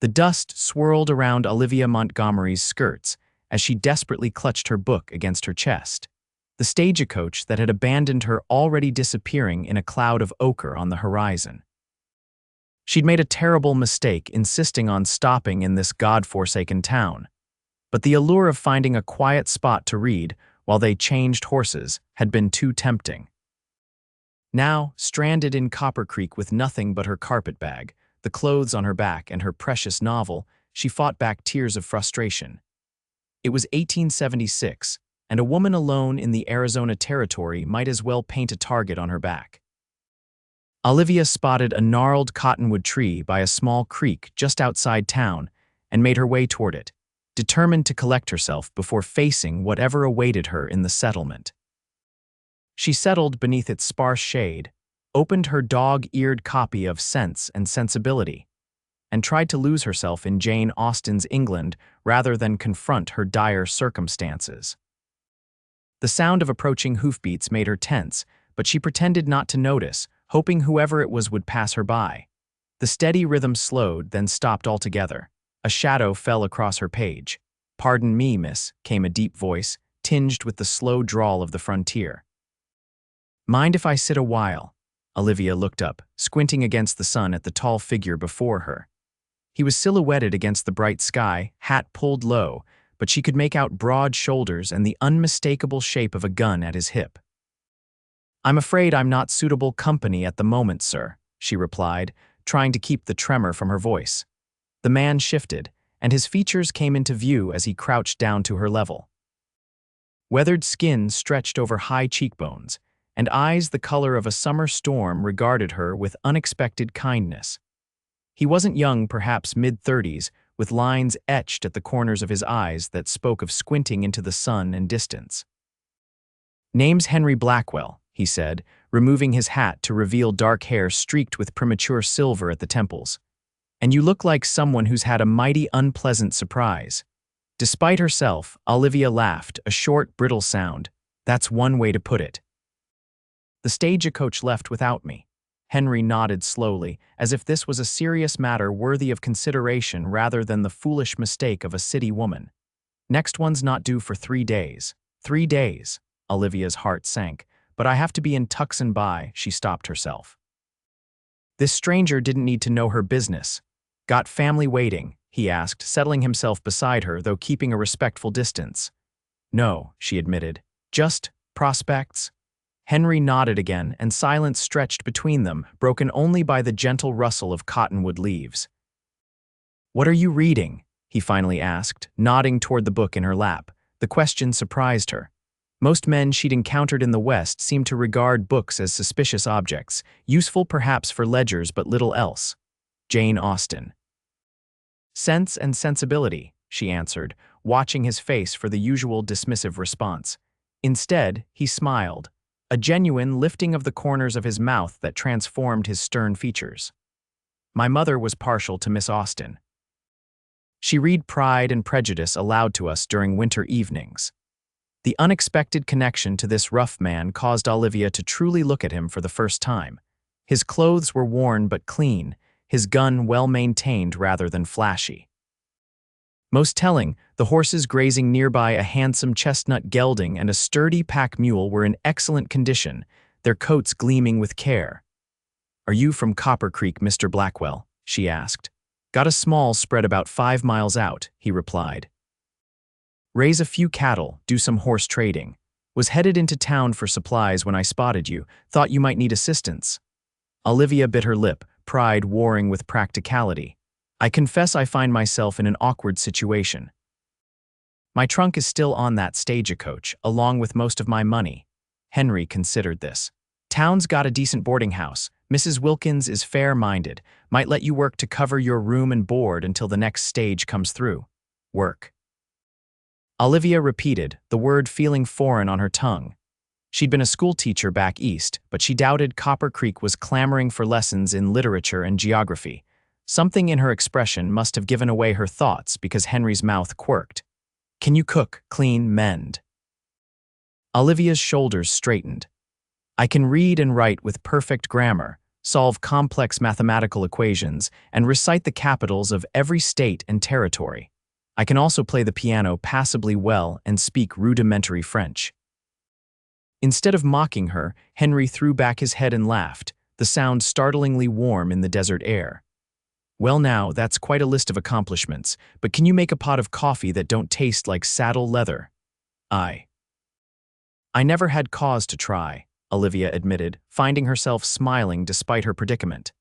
The dust swirled around Olivia Montgomery's skirts as she desperately clutched her book against her chest. The stagecoach that had abandoned her already disappearing in a cloud of ochre on the horizon. She'd made a terrible mistake insisting on stopping in this God-forsaken town. But the allure of finding a quiet spot to read while they changed horses had been too tempting. Now, stranded in Copper Creek with nothing but her carpetbag, the clothes on her back, and her precious novel, she fought back tears of frustration. It was 1876, and a woman alone in the Arizona Territory might as well paint a target on her back. Olivia spotted a gnarled cottonwood tree by a small creek just outside town and made her way toward it, determined to collect herself before facing whatever awaited her in the settlement. She settled beneath its sparse shade, opened her dog-eared copy of Sense and Sensibility, and tried to lose herself in Jane Austen's England rather than confront her dire circumstances. The sound of approaching hoofbeats made her tense, but she pretended not to notice, hoping whoever it was would pass her by. The steady rhythm slowed, then stopped altogether. A shadow fell across her page. "Pardon me, miss," came a deep voice, tinged with the slow drawl of the frontier. "Mind if I sit a while?" Olivia looked up, squinting against the sun at the tall figure before her. He was silhouetted against the bright sky, hat pulled low, but she could make out broad shoulders and the unmistakable shape of a gun at his hip. "I'm afraid I'm not suitable company at the moment, sir," she replied, trying to keep the tremor from her voice. The man shifted, and his features came into view as he crouched down to her level. Weathered skin stretched over high cheekbones, and eyes the color of a summer storm regarded her with unexpected kindness. He wasn't young, perhaps mid-30s, with lines etched at the corners of his eyes that spoke of squinting into the sun and distance. "Name's Henry Blackwell," he said, removing his hat to reveal dark hair streaked with premature silver at the temples. "And you look like someone who's had a mighty unpleasant surprise." Despite herself, Olivia laughed, a short, brittle sound. "That's one way to put it." "The stagecoach left without me." Henry nodded slowly, as if this was a serious matter worthy of consideration rather than the foolish mistake of a city woman. "Next one's not due for 3 days. 3 days." Olivia's heart sank. "But I have to be in Tucson by," she stopped herself. This stranger didn't need to know her business. "Got family waiting?" he asked, settling himself beside her, though keeping a respectful distance. "No," she admitted. "Just prospects?" Henry nodded again, and silence stretched between them, broken only by the gentle rustle of cottonwood leaves. "What are you reading?" he finally asked, nodding toward the book in her lap. The question surprised her. Most men she'd encountered in the West seemed to regard books as suspicious objects, useful perhaps for ledgers but little else. Jane Austen. "Sense and Sensibility," she answered, watching his face for the usual dismissive response. Instead, he smiled, a genuine lifting of the corners of his mouth that transformed his stern features. "My mother was partial to Miss Austen. She read Pride and Prejudice aloud to us during winter evenings." The unexpected connection to this rough man caused Olivia to truly look at him for the first time. His clothes were worn but clean, his gun well-maintained rather than flashy. Most telling, the horses grazing nearby a handsome chestnut gelding and a sturdy pack mule were in excellent condition, their coats gleaming with care. "Are you from Copper Creek, Mr. Blackwell?" she asked. "Got a small spread about 5 miles out," he replied. "Raise a few cattle, do some horse trading. Was headed into town for supplies when I spotted you, thought you might need assistance." Olivia bit her lip, pride warring with practicality. "I confess I find myself in an awkward situation. My trunk is still on that stagecoach, along with most of my money." Henry considered this. "Town's got a decent boarding house. Mrs. Wilkins is fair-minded, might let you work to cover your room and board until the next stage comes through." "Work." Olivia repeated, the word feeling foreign on her tongue. She'd been a schoolteacher back east, but she doubted Copper Creek was clamoring for lessons in literature and geography. Something in her expression must have given away her thoughts because Henry's mouth quirked. "Can you cook, clean, mend?" Olivia's shoulders straightened. "I can read and write with perfect grammar, solve complex mathematical equations, and recite the capitals of every state and territory. I can also play the piano passably well and speak rudimentary French." Instead of mocking her, Henry threw back his head and laughed, the sound startlingly warm in the desert air. "Well now, that's quite a list of accomplishments, but can you make a pot of coffee that don't taste like saddle leather?" I never had cause to try," Olivia admitted, finding herself smiling despite her predicament.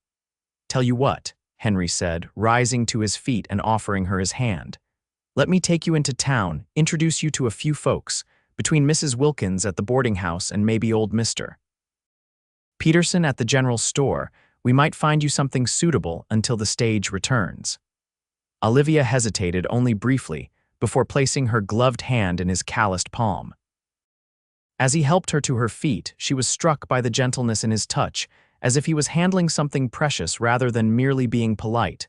"Tell you what," Henry said, rising to his feet and offering her his hand. "Let me take you into town, introduce you to a few folks, between Mrs. Wilkins at the boarding house and maybe old Mr. Peterson at the general store. We might find you something suitable until the stage returns." Olivia hesitated only briefly before placing her gloved hand in his calloused palm. As he helped her to her feet, she was struck by the gentleness in his touch, as if he was handling something precious rather than merely being polite.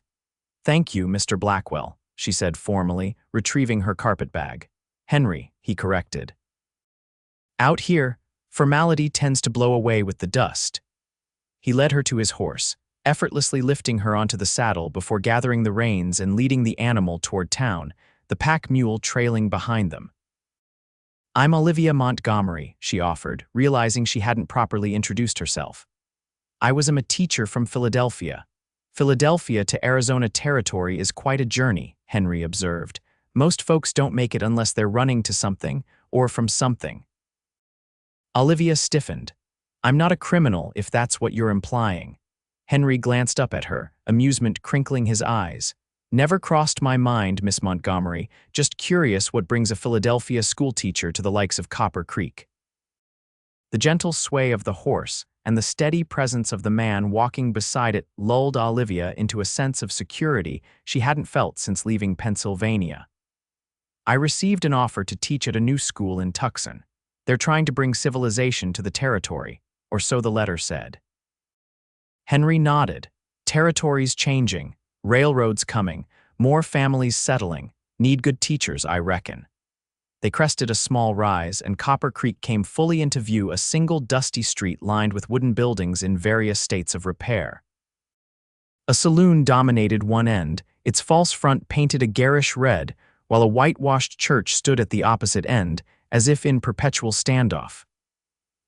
"Thank you, Mr. Blackwell," she said formally, retrieving her carpetbag. "Henry," he corrected. "Out here, formality tends to blow away with the dust." He led her to his horse, effortlessly lifting her onto the saddle before gathering the reins and leading the animal toward town, the pack mule trailing behind them. "I'm Olivia Montgomery," she offered, realizing she hadn't properly introduced herself. "I was a teacher from Philadelphia." "Philadelphia to Arizona Territory is quite a journey," Henry observed. "Most folks don't make it unless they're running to something or from something." Olivia stiffened. "I'm not a criminal, if that's what you're implying." Henry glanced up at her, amusement crinkling his eyes. "Never crossed my mind, Miss Montgomery, just curious what brings a Philadelphia schoolteacher to the likes of Copper Creek." The gentle sway of the horse and the steady presence of the man walking beside it lulled Olivia into a sense of security she hadn't felt since leaving Pennsylvania. "I received an offer to teach at a new school in Tucson. They're trying to bring civilization to the territory, or so the letter said." Henry nodded. "Territories changing. Railroads coming, more families settling, need good teachers, I reckon." They crested a small rise, and Copper Creek came fully into view, a single dusty street lined with wooden buildings in various states of repair. A saloon dominated one end, its false front painted a garish red, while a whitewashed church stood at the opposite end, as if in perpetual standoff.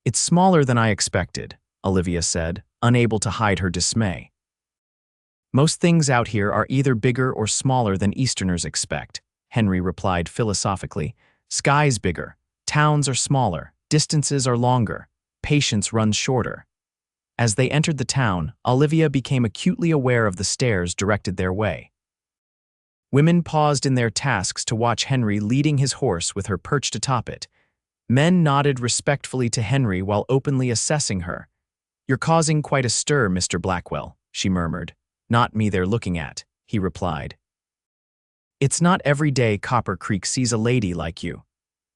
"It's smaller than I expected," Olivia said, unable to hide her dismay. "Most things out here are either bigger or smaller than Easterners expect," Henry replied philosophically. "Sky's bigger, towns are smaller, distances are longer, patience runs shorter." As they entered the town, Olivia became acutely aware of the stares directed their way. Women paused in their tasks to watch Henry leading his horse with her perched atop it. Men nodded respectfully to Henry while openly assessing her. "You're causing quite a stir, Mr. Blackwell," she murmured. "Not me they're looking at," he replied. "It's not every day Copper Creek sees a lady like you."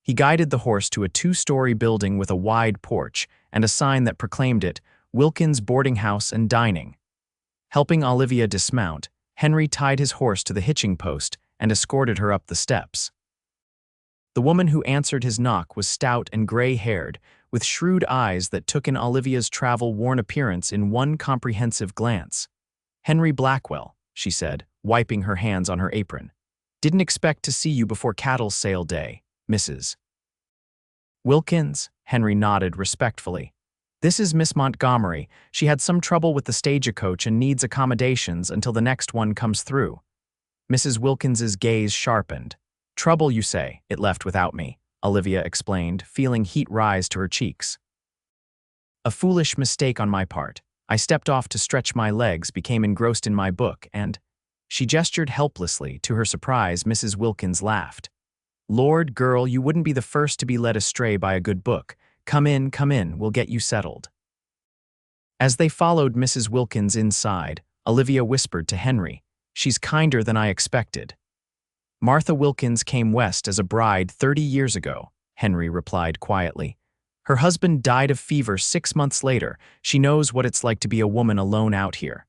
He guided the horse to a two-story building with a wide porch and a sign that proclaimed it, Wilkins Boarding House and Dining. Helping Olivia dismount, Henry tied his horse to the hitching post and escorted her up the steps. The woman who answered his knock was stout and gray-haired, with shrewd eyes that took in Olivia's travel-worn appearance in one comprehensive glance. "Henry Blackwell," she said, wiping her hands on her apron. "Didn't expect to see you before cattle sale day, Mrs. Wilkins." Henry nodded respectfully. "This is Miss Montgomery. She had some trouble with the stagecoach and needs accommodations until the next one comes through." Mrs. Wilkins's gaze sharpened. "Trouble, you say, it left without me," Olivia explained, feeling heat rise to her cheeks. "A foolish mistake on my part. I stepped off to stretch my legs, became engrossed in my book, and—" She gestured helplessly. To her surprise, Mrs. Wilkins laughed. "Lord, girl, you wouldn't be the first to be led astray by a good book. Come in, we'll get you settled." As they followed Mrs. Wilkins inside, Olivia whispered to Henry, "She's kinder than I expected." "Martha Wilkins came west as a bride 30 years ago," Henry replied quietly. "Her husband died of fever 6 months later. She knows what it's like to be a woman alone out here."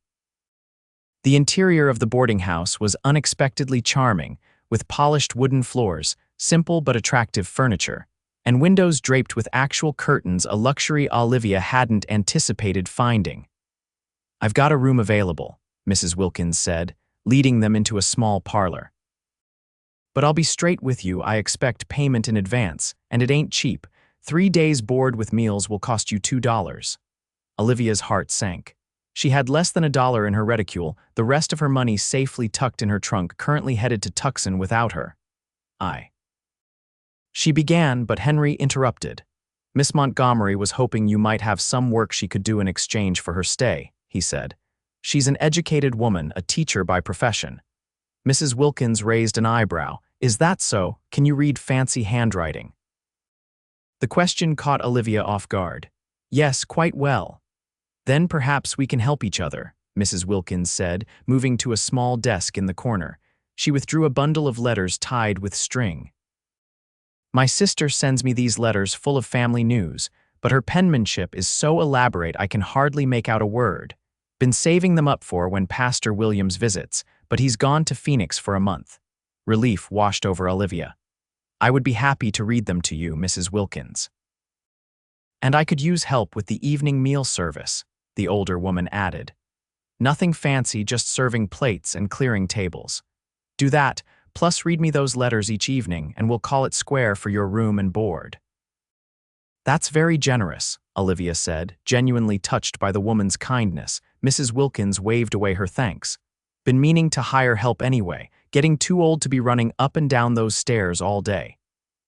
The interior of the boarding house was unexpectedly charming, with polished wooden floors, simple but attractive furniture, and windows draped with actual curtains, a luxury Olivia hadn't anticipated finding. "I've got a room available," Mrs. Wilkins said, leading them into a small parlor. "But I'll be straight with you, I expect payment in advance, and it ain't cheap. 3 days' board with meals will cost you $2. Olivia's heart sank. She had less than $1 in her reticule, the rest of her money safely tucked in her trunk, currently headed to Tucson without her. She began, but Henry interrupted. "Miss Montgomery was hoping you might have some work she could do in exchange for her stay," he said. "She's an educated woman, a teacher by profession." Mrs. Wilkins raised an eyebrow. "Is that so? Can you read fancy handwriting?" The question caught Olivia off guard. "Yes, quite well." "Then perhaps we can help each other," Mrs. Wilkins said, moving to a small desk in the corner. She withdrew a bundle of letters tied with string. "My sister sends me these letters full of family news, but her penmanship is so elaborate I can hardly make out a word. Been saving them up for when Pastor Williams visits, but he's gone to Phoenix for a month." Relief washed over Olivia. "I would be happy to read them to you, Mrs. Wilkins." "And I could use help with the evening meal service," the older woman added. "Nothing fancy, just serving plates and clearing tables. Do that, plus read me those letters each evening, and we'll call it square for your room and board." "That's very generous," Olivia said, genuinely touched by the woman's kindness. Mrs. Wilkins waved away her thanks. "Been meaning to hire help anyway, getting too old to be running up and down those stairs all day."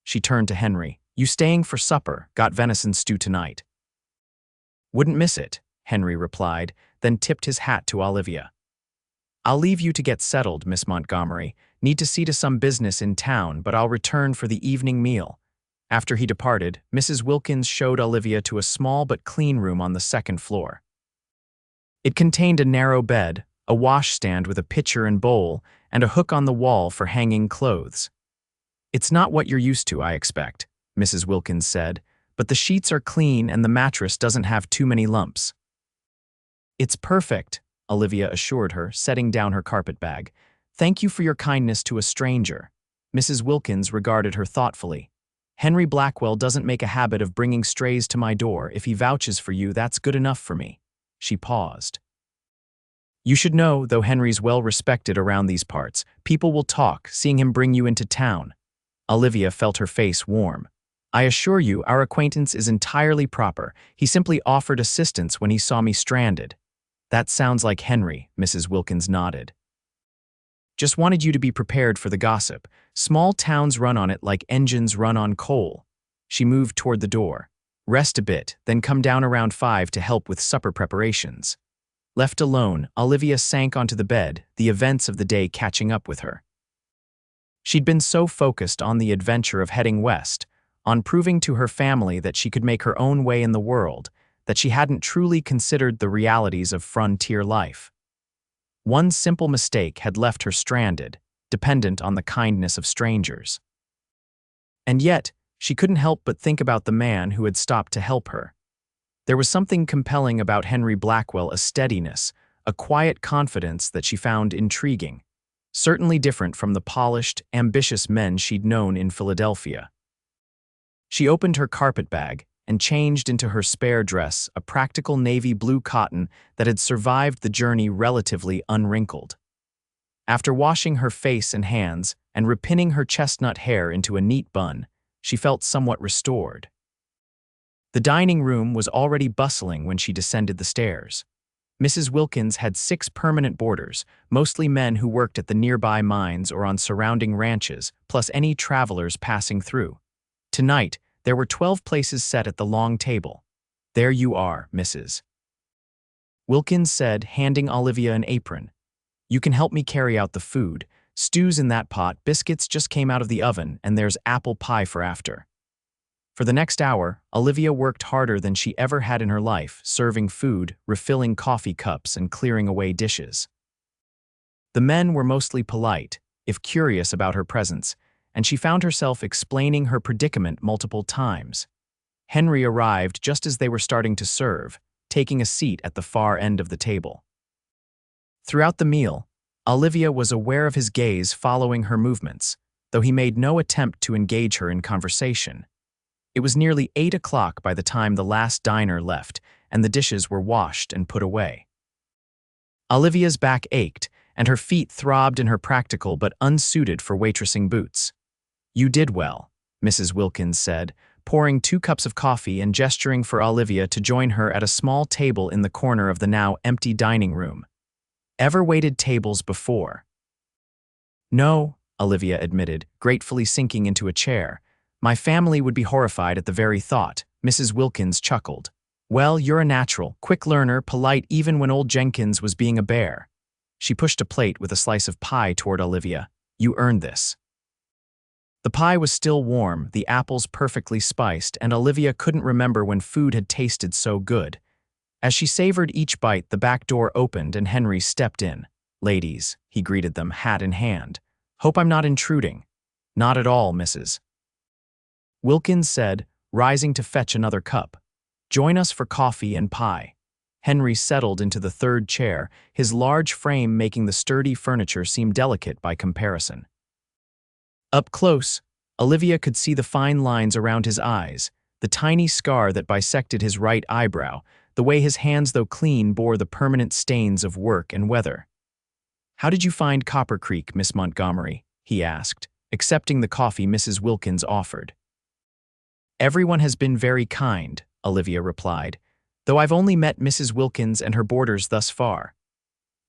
She turned to Henry. "You staying for supper? Got venison stew tonight." "Wouldn't miss it," Henry replied, then tipped his hat to Olivia. "I'll leave you to get settled, Miss Montgomery. Need to see to some business in town, but I'll return for the evening meal." After he departed, Mrs. Wilkins showed Olivia to a small but clean room on the second floor. It contained a narrow bed, a washstand with a pitcher and bowl, and a hook on the wall for hanging clothes. "It's not what you're used to, I expect," Mrs. Wilkins said, "but the sheets are clean and the mattress doesn't have too many lumps." "It's perfect," Olivia assured her, setting down her carpet bag. "Thank you for your kindness to a stranger." Mrs. Wilkins regarded her thoughtfully. "Henry Blackwell doesn't make a habit of bringing strays to my door. If he vouches for you, that's good enough for me." She paused. "You should know, though Henry's well respected around these parts, people will talk, seeing him bring you into town." Olivia felt her face warm. "I assure you, our acquaintance is entirely proper. He simply offered assistance when he saw me stranded." "That sounds like Henry," Mrs. Wilkins nodded. "Just wanted you to be prepared for the gossip. Small towns run on it like engines run on coal." She moved toward the door. "Rest a bit, then come down around 5 to help with supper preparations." Left alone, Olivia sank onto the bed, the events of the day catching up with her. She'd been so focused on the adventure of heading west, on proving to her family that she could make her own way in the world, that she hadn't truly considered the realities of frontier life. One simple mistake had left her stranded, dependent on the kindness of strangers. And yet, she couldn't help but think about the man who had stopped to help her. There was something compelling about Henry Blackwell, a steadiness, a quiet confidence that she found intriguing, certainly different from the polished, ambitious men she'd known in Philadelphia. She opened her carpet bag and changed into her spare dress, a practical navy blue cotton that had survived the journey relatively unwrinkled. After washing her face and hands and repinning her chestnut hair into a neat bun, she felt somewhat restored. The dining room was already bustling when she descended the stairs. Mrs. Wilkins had 6 permanent boarders, mostly men who worked at the nearby mines or on surrounding ranches, plus any travelers passing through. Tonight, there were 12 places set at the long table. "There you are, Mrs. Wilkins said, handing Olivia an apron. "You can help me carry out the food. Stew's in that pot, biscuits just came out of the oven, and there's apple pie for after." For the next hour, Olivia worked harder than she ever had in her life, serving food, refilling coffee cups, and clearing away dishes. The men were mostly polite, if curious about her presence, and she found herself explaining her predicament multiple times. Henry arrived just as they were starting to serve, taking a seat at the far end of the table. Throughout the meal, Olivia was aware of his gaze following her movements, though he made no attempt to engage her in conversation. It was nearly 8 o'clock by the time the last diner left, and the dishes were washed and put away. Olivia's back ached, and her feet throbbed in her practical but unsuited for waitressing boots. "You did well," Mrs. Wilkins said, pouring 2 cups of coffee and gesturing for Olivia to join her at a small table in the corner of the now empty dining room. "Ever waited tables before?" "No," Olivia admitted, gratefully sinking into a chair. "My family would be horrified at the very thought." Mrs. Wilkins chuckled. "Well, you're a natural, quick learner, polite even when old Jenkins was being a bear." She pushed a plate with a slice of pie toward Olivia. "You earned this." The pie was still warm, the apples perfectly spiced, and Olivia couldn't remember when food had tasted so good. As she savored each bite, the back door opened and Henry stepped in. "Ladies," he greeted them, hat in hand. "Hope I'm not intruding." "Not at all, Mrs. Wilkins said, rising to fetch another cup. "Join us for coffee and pie." Henry settled into the third chair, his large frame making the sturdy furniture seem delicate by comparison. Up close, Olivia could see the fine lines around his eyes, the tiny scar that bisected his right eyebrow, the way his hands, though clean, bore the permanent stains of work and weather. "How did you find Copper Creek, Miss Montgomery?" he asked, accepting the coffee Mrs. Wilkins offered. "Everyone has been very kind," Olivia replied, "though I've only met Mrs. Wilkins and her boarders thus far."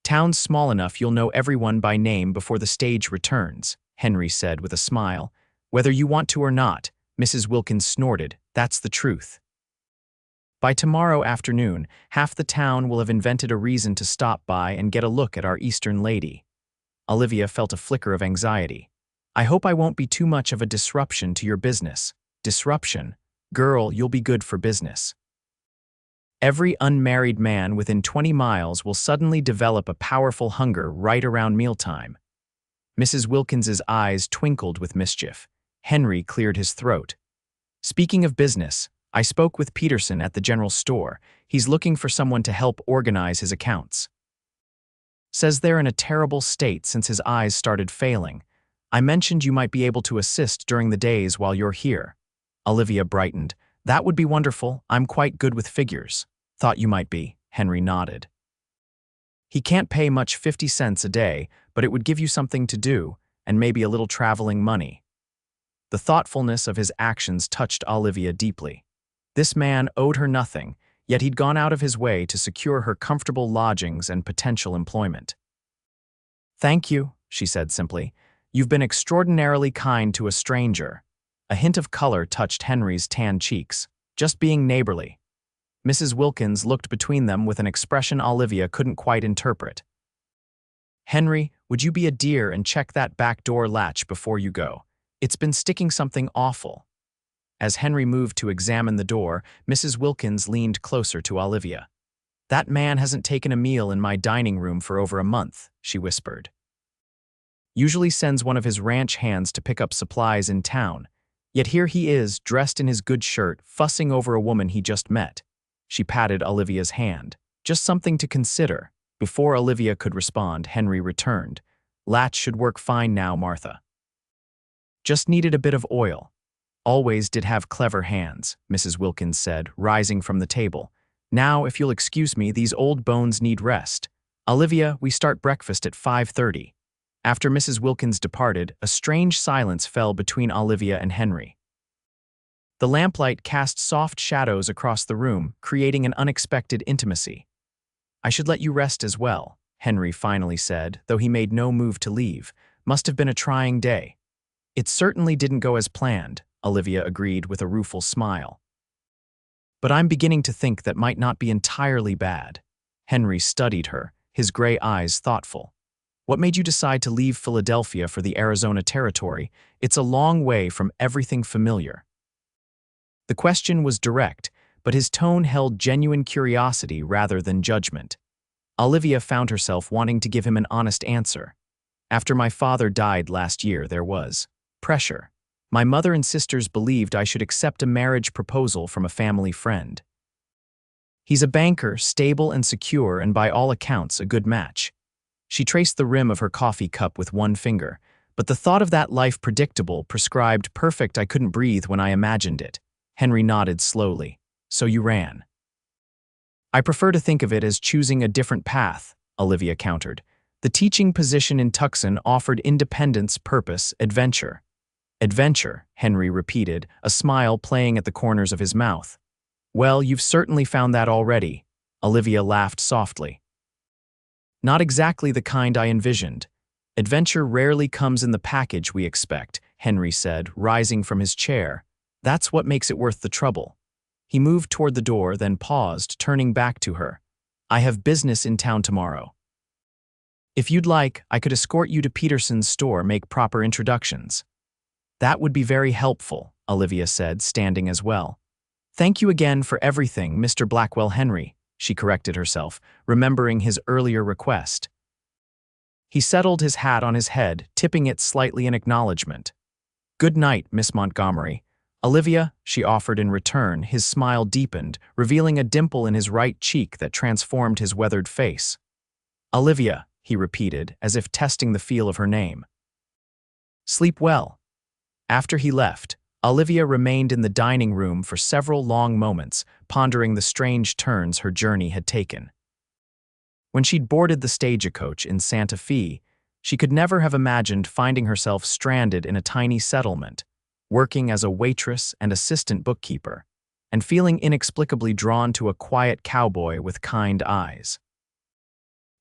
"Town's small enough you'll know everyone by name before the stage returns," Henry said with a smile. "Whether you want to or not," Mrs. Wilkins snorted, "that's the truth. By tomorrow afternoon, half the town will have invented a reason to stop by and get a look at our Eastern lady." Olivia felt a flicker of anxiety. "I hope I won't be too much of a disruption to your business." "Disruption? Girl, you'll be good for business." Every unmarried man within 20 miles will suddenly develop a powerful hunger right around mealtime. Mrs. Wilkins's eyes twinkled with mischief. Henry cleared his throat. "Speaking of business, I spoke with Peterson at the general store. He's looking for someone to help organize his accounts. Says they're in a terrible state since his eyes started failing. I mentioned you might be able to assist during the days while you're here." Olivia brightened. "That would be wonderful. I'm quite good with figures." "Thought you might be," Henry nodded. "He can't pay much, 50 cents a day, but it would give you something to do, and maybe a little traveling money." The thoughtfulness of his actions touched Olivia deeply. This man owed her nothing, yet he'd gone out of his way to secure her comfortable lodgings and potential employment. "Thank you," she said simply. "You've been extraordinarily kind to a stranger." A hint of color touched Henry's tan cheeks. "Just being neighborly." Mrs. Wilkins looked between them with an expression Olivia couldn't quite interpret. "Henry, would you be a dear and check that back door latch before you go? It's been sticking something awful." As Henry moved to examine the door, Mrs. Wilkins leaned closer to Olivia. "That man hasn't taken a meal in my dining room for over a month," she whispered. "Usually sends one of his ranch hands to pick up supplies in town. Yet here he is, dressed in his good shirt, fussing over a woman he just met." She patted Olivia's hand. "Just something to consider." Before Olivia could respond, Henry returned. "Latch should work fine now, Martha. Just needed a bit of oil." "Always did have clever hands," Mrs. Wilkins said, rising from the table. "Now, if you'll excuse me, these old bones need rest. Olivia, we start breakfast at 5:30. After Mrs. Wilkins departed, a strange silence fell between Olivia and Henry. The lamplight cast soft shadows across the room, creating an unexpected intimacy. "I should let you rest as well," Henry finally said, though he made no move to leave. "Must have been a trying day." "It certainly didn't go as planned," Olivia agreed with a rueful smile. "But I'm beginning to think that might not be entirely bad." Henry studied her, his gray eyes thoughtful. "What made you decide to leave Philadelphia for the Arizona territory? It's a long way from everything familiar." The question was direct, but his tone held genuine curiosity rather than judgment. Olivia found herself wanting to give him an honest answer. "After my father died last year, there was pressure. My mother and sisters believed I should accept a marriage proposal from a family friend. He's a banker, stable and secure, and by all accounts, a good match." She traced the rim of her coffee cup with one finger, but the thought of that life predictable, prescribed, perfect, I couldn't breathe when I imagined it. Henry nodded slowly. "So you ran." "I prefer to think of it as choosing a different path," Olivia countered. The teaching position in Tucson offered independence, purpose, adventure. Adventure, Henry repeated, a smile playing at the corners of his mouth. Well, you've certainly found that already. Olivia laughed softly. Not exactly the kind I envisioned. Adventure rarely comes in the package we expect, Henry said, rising from his chair. That's what makes it worth the trouble. He moved toward the door, then paused, turning back to her. I have business in town tomorrow. If you'd like, I could escort you to Peterson's store, make proper introductions. That would be very helpful, Olivia said, standing as well. Thank you again for everything, Mr. Blackwell. Henry, she corrected herself, remembering his earlier request. He settled his hat on his head, tipping it slightly in acknowledgement. Good night, Miss Montgomery. Olivia, she offered in return. His smile deepened, revealing a dimple in his right cheek that transformed his weathered face. Olivia, he repeated, as if testing the feel of her name. Sleep well. After he left, Olivia remained in the dining room for several long moments, pondering the strange turns her journey had taken. When she'd boarded the stagecoach in Santa Fe, she could never have imagined finding herself stranded in a tiny settlement, working as a waitress and assistant bookkeeper, and feeling inexplicably drawn to a quiet cowboy with kind eyes.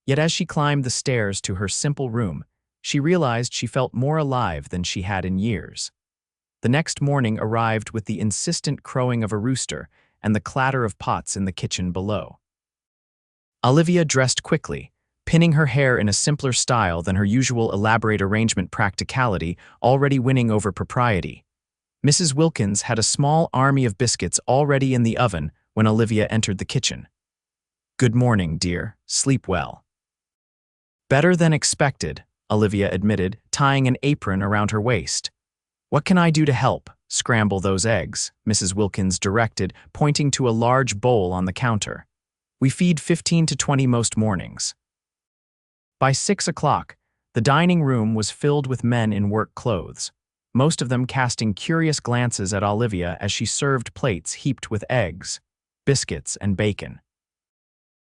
Yet as she climbed the stairs to her simple room, she realized she felt more alive than she had in years. The next morning arrived with the insistent crowing of a rooster and the clatter of pots in the kitchen below. Olivia dressed quickly, pinning her hair in a simpler style than her usual elaborate arrangement, practicality already winning over propriety. Mrs. Wilkins had a small army of biscuits already in the oven when Olivia entered the kitchen. Good morning, dear. Sleep well. Better than expected, Olivia admitted, tying an apron around her waist. What can I do to help? Scramble those eggs, Mrs. Wilkins directed, pointing to a large bowl on the counter. We feed 15 to 20 most mornings. By 6 o'clock, the dining room was filled with men in work clothes, most of them casting curious glances at Olivia as she served plates heaped with eggs, biscuits, and bacon.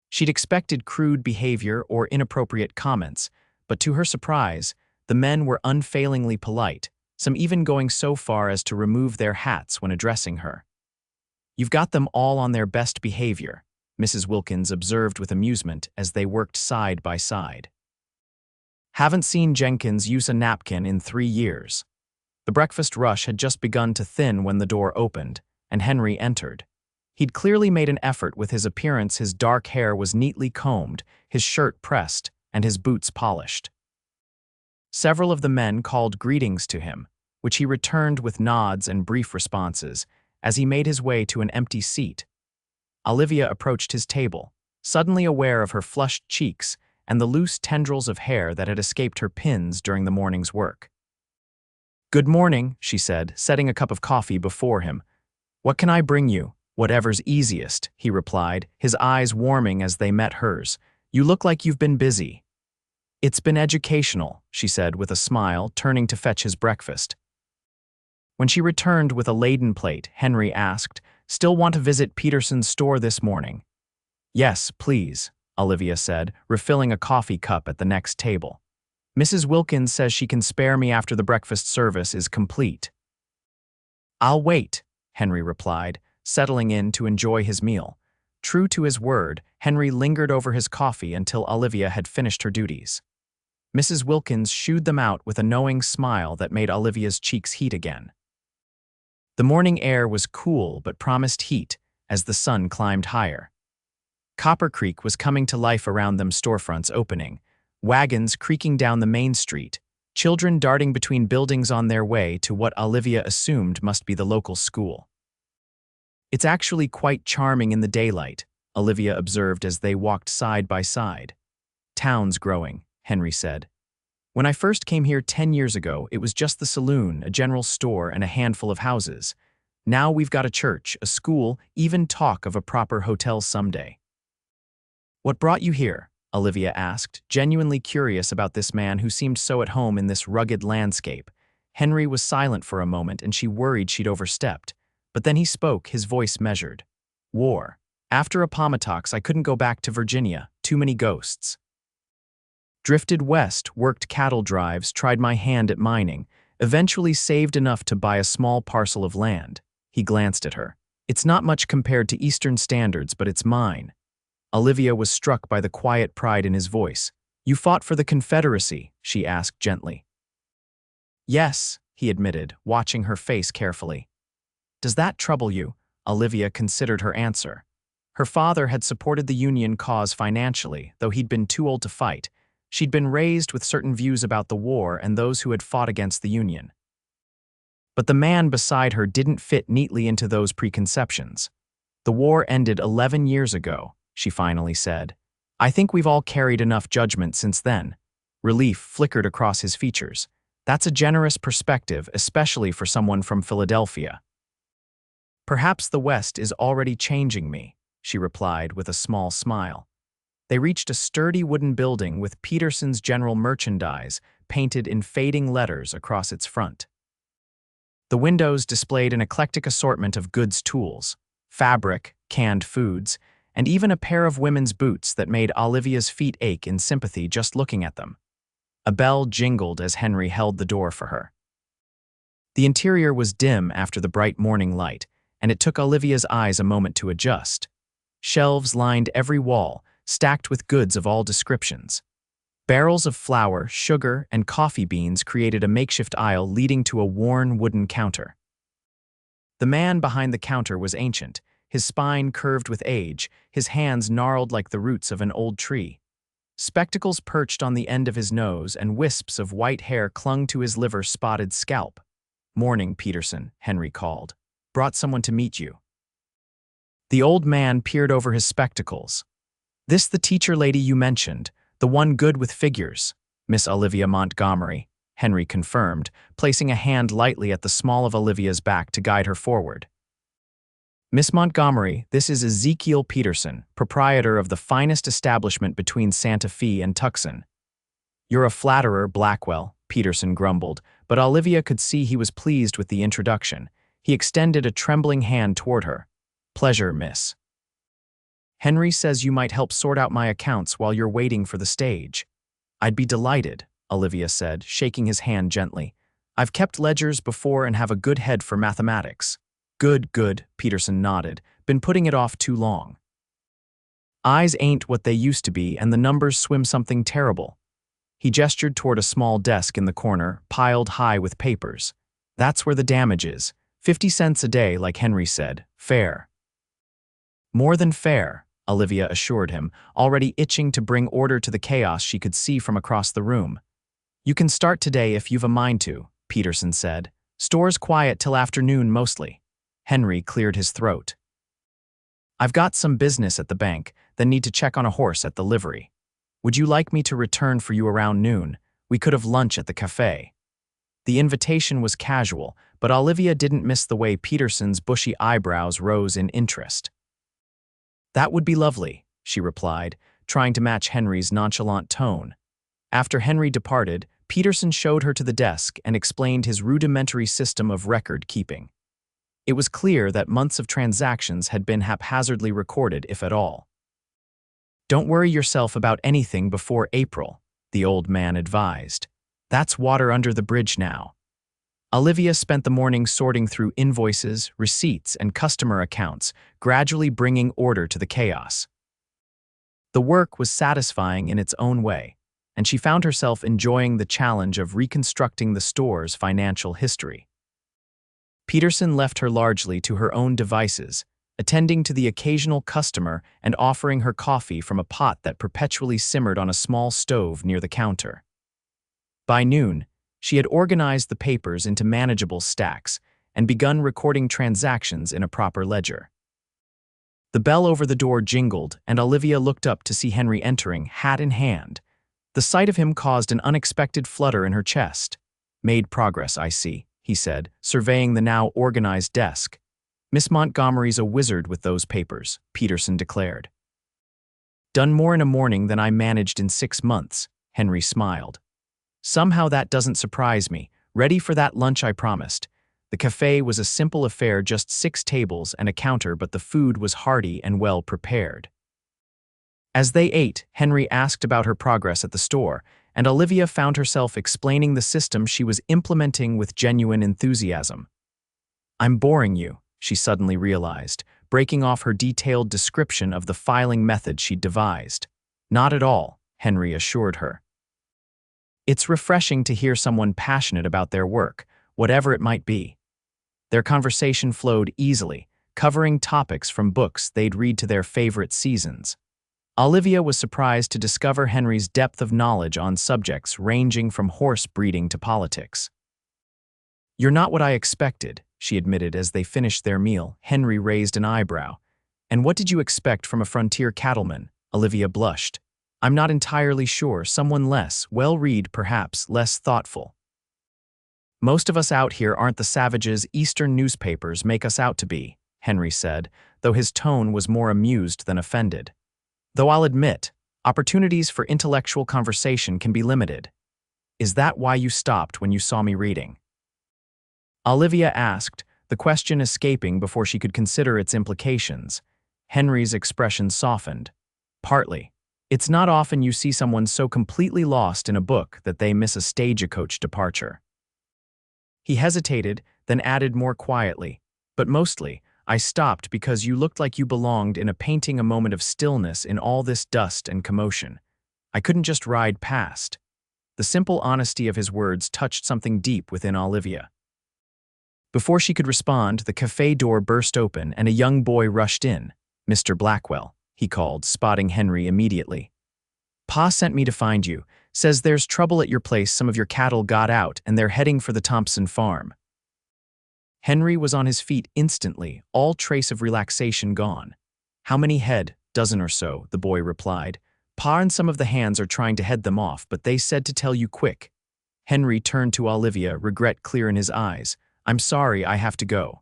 She'd expected crude behavior or inappropriate comments, but to her surprise, the men were unfailingly polite, some even going so far as to remove their hats when addressing her. You've got them all on their best behavior, Mrs. Wilkins observed with amusement as they worked side by side. Haven't seen Jenkins use a napkin in 3 years. The breakfast rush had just begun to thin when the door opened, and Henry entered. He'd clearly made an effort with his appearance. His dark hair was neatly combed, his shirt pressed, and his boots polished. Several of the men called greetings to him, which he returned with nods and brief responses, as he made his way to an empty seat. Olivia approached his table, suddenly aware of her flushed cheeks and the loose tendrils of hair that had escaped her pins during the morning's work. Good morning, she said, setting a cup of coffee before him. What can I bring you? Whatever's easiest, he replied, his eyes warming as they met hers. You look like you've been busy. It's been educational, she said with a smile, turning to fetch his breakfast. When she returned with a laden plate, Henry asked, Still want to visit Peterson's store this morning? Yes, please, Olivia said, refilling a coffee cup at the next table. Mrs. Wilkins says she can spare me after the breakfast service is complete. I'll wait, Henry replied, settling in to enjoy his meal. True to his word, Henry lingered over his coffee until Olivia had finished her duties. Mrs. Wilkins shooed them out with a knowing smile that made Olivia's cheeks heat again. The morning air was cool but promised heat as the sun climbed higher. Copper Creek was coming to life around them, storefronts opening, wagons creaking down the main street, children darting between buildings on their way to what Olivia assumed must be the local school. It's actually quite charming in the daylight, Olivia observed as they walked side by side. Town's growing, Henry said. When I first came here 10 years ago, it was just the saloon, a general store, and a handful of houses. Now we've got a church, a school, even talk of a proper hotel someday. What brought you here? Olivia asked, genuinely curious about this man who seemed so at home in this rugged landscape. Henry was silent for a moment and she worried she'd overstepped. But then he spoke, his voice measured. War. After Appomattox, I couldn't go back to Virginia. Too many ghosts. Drifted west, worked cattle drives, tried my hand at mining, eventually saved enough to buy a small parcel of land. He glanced at her. It's not much compared to Eastern standards, but it's mine. Olivia was struck by the quiet pride in his voice. You fought for the Confederacy, she asked gently. Yes, he admitted, watching her face carefully. Does that trouble you? Olivia considered her answer. Her father had supported the Union cause financially, though he'd been too old to fight. She'd been raised with certain views about the war and those who had fought against the Union. But the man beside her didn't fit neatly into those preconceptions. The war ended 11 years ago, she finally said. I think we've all carried enough judgment since then. Relief flickered across his features. That's a generous perspective, especially for someone from Philadelphia. Perhaps the West is already changing me, she replied with a small smile. They reached a sturdy wooden building with Peterson's General Merchandise painted in fading letters across its front. The windows displayed an eclectic assortment of goods tools, fabric, canned foods, and even a pair of women's boots that made Olivia's feet ache in sympathy just looking at them. A bell jingled as Henry held the door for her. The interior was dim after the bright morning light, and it took Olivia's eyes a moment to adjust. Shelves lined every wall, stacked with goods of all descriptions. Barrels of flour, sugar, and coffee beans created a makeshift aisle leading to a worn wooden counter. The man behind the counter was ancient, his spine curved with age, his hands gnarled like the roots of an old tree. Spectacles perched on the end of his nose and wisps of white hair clung to his liver-spotted scalp. Morning, Peterson, Henry called. Brought someone to meet you. The old man peered over his spectacles. This the teacher lady you mentioned, the one good with figures, Miss Olivia Montgomery, Henry confirmed, placing a hand lightly at the small of Olivia's back to guide her forward. Miss Montgomery, this is Ezekiel Peterson, proprietor of the finest establishment between Santa Fe and Tucson. You're a flatterer, Blackwell, Peterson grumbled, but Olivia could see he was pleased with the introduction. He extended a trembling hand toward her. Pleasure, miss. Henry says you might help sort out my accounts while you're waiting for the stage. I'd be delighted, Olivia said, shaking his hand gently. I've kept ledgers before and have a good head for mathematics. Good, Peterson nodded. Been putting it off too long. Eyes ain't what they used to be and the numbers swim something terrible. He gestured toward a small desk in the corner, piled high with papers. That's where the damage is. 50 cents a day, like Henry said. Fair. More than fair, Olivia assured him, already itching to bring order to the chaos she could see from across the room. You can start today if you've a mind to, Peterson said. Store's quiet till afternoon mostly. Henry cleared his throat. I've got some business at the bank, then need to check on a horse at the livery. Would you like me to return for you around noon? We could have lunch at the cafe. The invitation was casual, but Olivia didn't miss the way Peterson's bushy eyebrows rose in interest. That would be lovely, she replied, trying to match Henry's nonchalant tone. After Henry departed, Peterson showed her to the desk and explained his rudimentary system of record-keeping. It was clear that months of transactions had been haphazardly recorded, if at all. Don't worry yourself about anything before April, the old man advised. That's water under the bridge now. Olivia spent the morning sorting through invoices, receipts, and customer accounts, gradually bringing order to the chaos. The work was satisfying in its own way, and she found herself enjoying the challenge of reconstructing the store's financial history. Peterson left her largely to her own devices, attending to the occasional customer and offering her coffee from a pot that perpetually simmered on a small stove near the counter. By noon, she had organized the papers into manageable stacks and begun recording transactions in a proper ledger. The bell over the door jingled, and Olivia looked up to see Henry entering, hat in hand. The sight of him caused an unexpected flutter in her chest. Made progress, I see, he said, surveying the now organized desk. Miss Montgomery's a wizard with those papers, Peterson declared. Done more in a morning than I managed in 6 months, Henry smiled. Somehow that doesn't surprise me. Ready for that lunch I promised. The cafe was a simple affair, just 6 tables and a counter, but the food was hearty and well prepared. As they ate, Henry asked about her progress at the store, and Olivia found herself explaining the system she was implementing with genuine enthusiasm. "I'm boring you," she suddenly realized, breaking off her detailed description of the filing method she'd devised. "Not at all," Henry assured her. "It's refreshing to hear someone passionate about their work, whatever it might be." Their conversation flowed easily, covering topics from books they'd read to their favorite seasons. Olivia was surprised to discover Henry's depth of knowledge on subjects ranging from horse breeding to politics. "You're not what I expected," she admitted as they finished their meal. Henry raised an eyebrow. "And what did you expect from a frontier cattleman?" Olivia blushed. "I'm not entirely sure. Someone less well-read, perhaps less thoughtful. Most of us out here aren't the savages Eastern newspapers make us out to be," Henry said, though his tone was more amused than offended. "Though I'll admit, opportunities for intellectual conversation can be limited. Is that why you stopped when you saw me reading?" Olivia asked, the question escaping before she could consider its implications. Henry's expression softened. "Partly. It's not often you see someone so completely lost in a book that they miss a stagecoach departure." He hesitated, then added more quietly, "But mostly, I stopped because you looked like you belonged in a painting, a moment of stillness in all this dust and commotion. I couldn't just ride past." The simple honesty of his words touched something deep within Olivia. Before she could respond, the cafe door burst open and a young boy rushed in. "Mr. Blackwell," he called, spotting Henry immediately. "Pa sent me to find you. Says there's trouble at your place. Some of your cattle got out and they're heading for the Thompson farm." Henry was on his feet instantly, all trace of relaxation gone. "How many head?" "Dozen or so," the boy replied. "Pa and some of the hands are trying to head them off, but they said to tell you quick." Henry turned to Olivia, regret clear in his eyes. "I'm sorry, I have to go."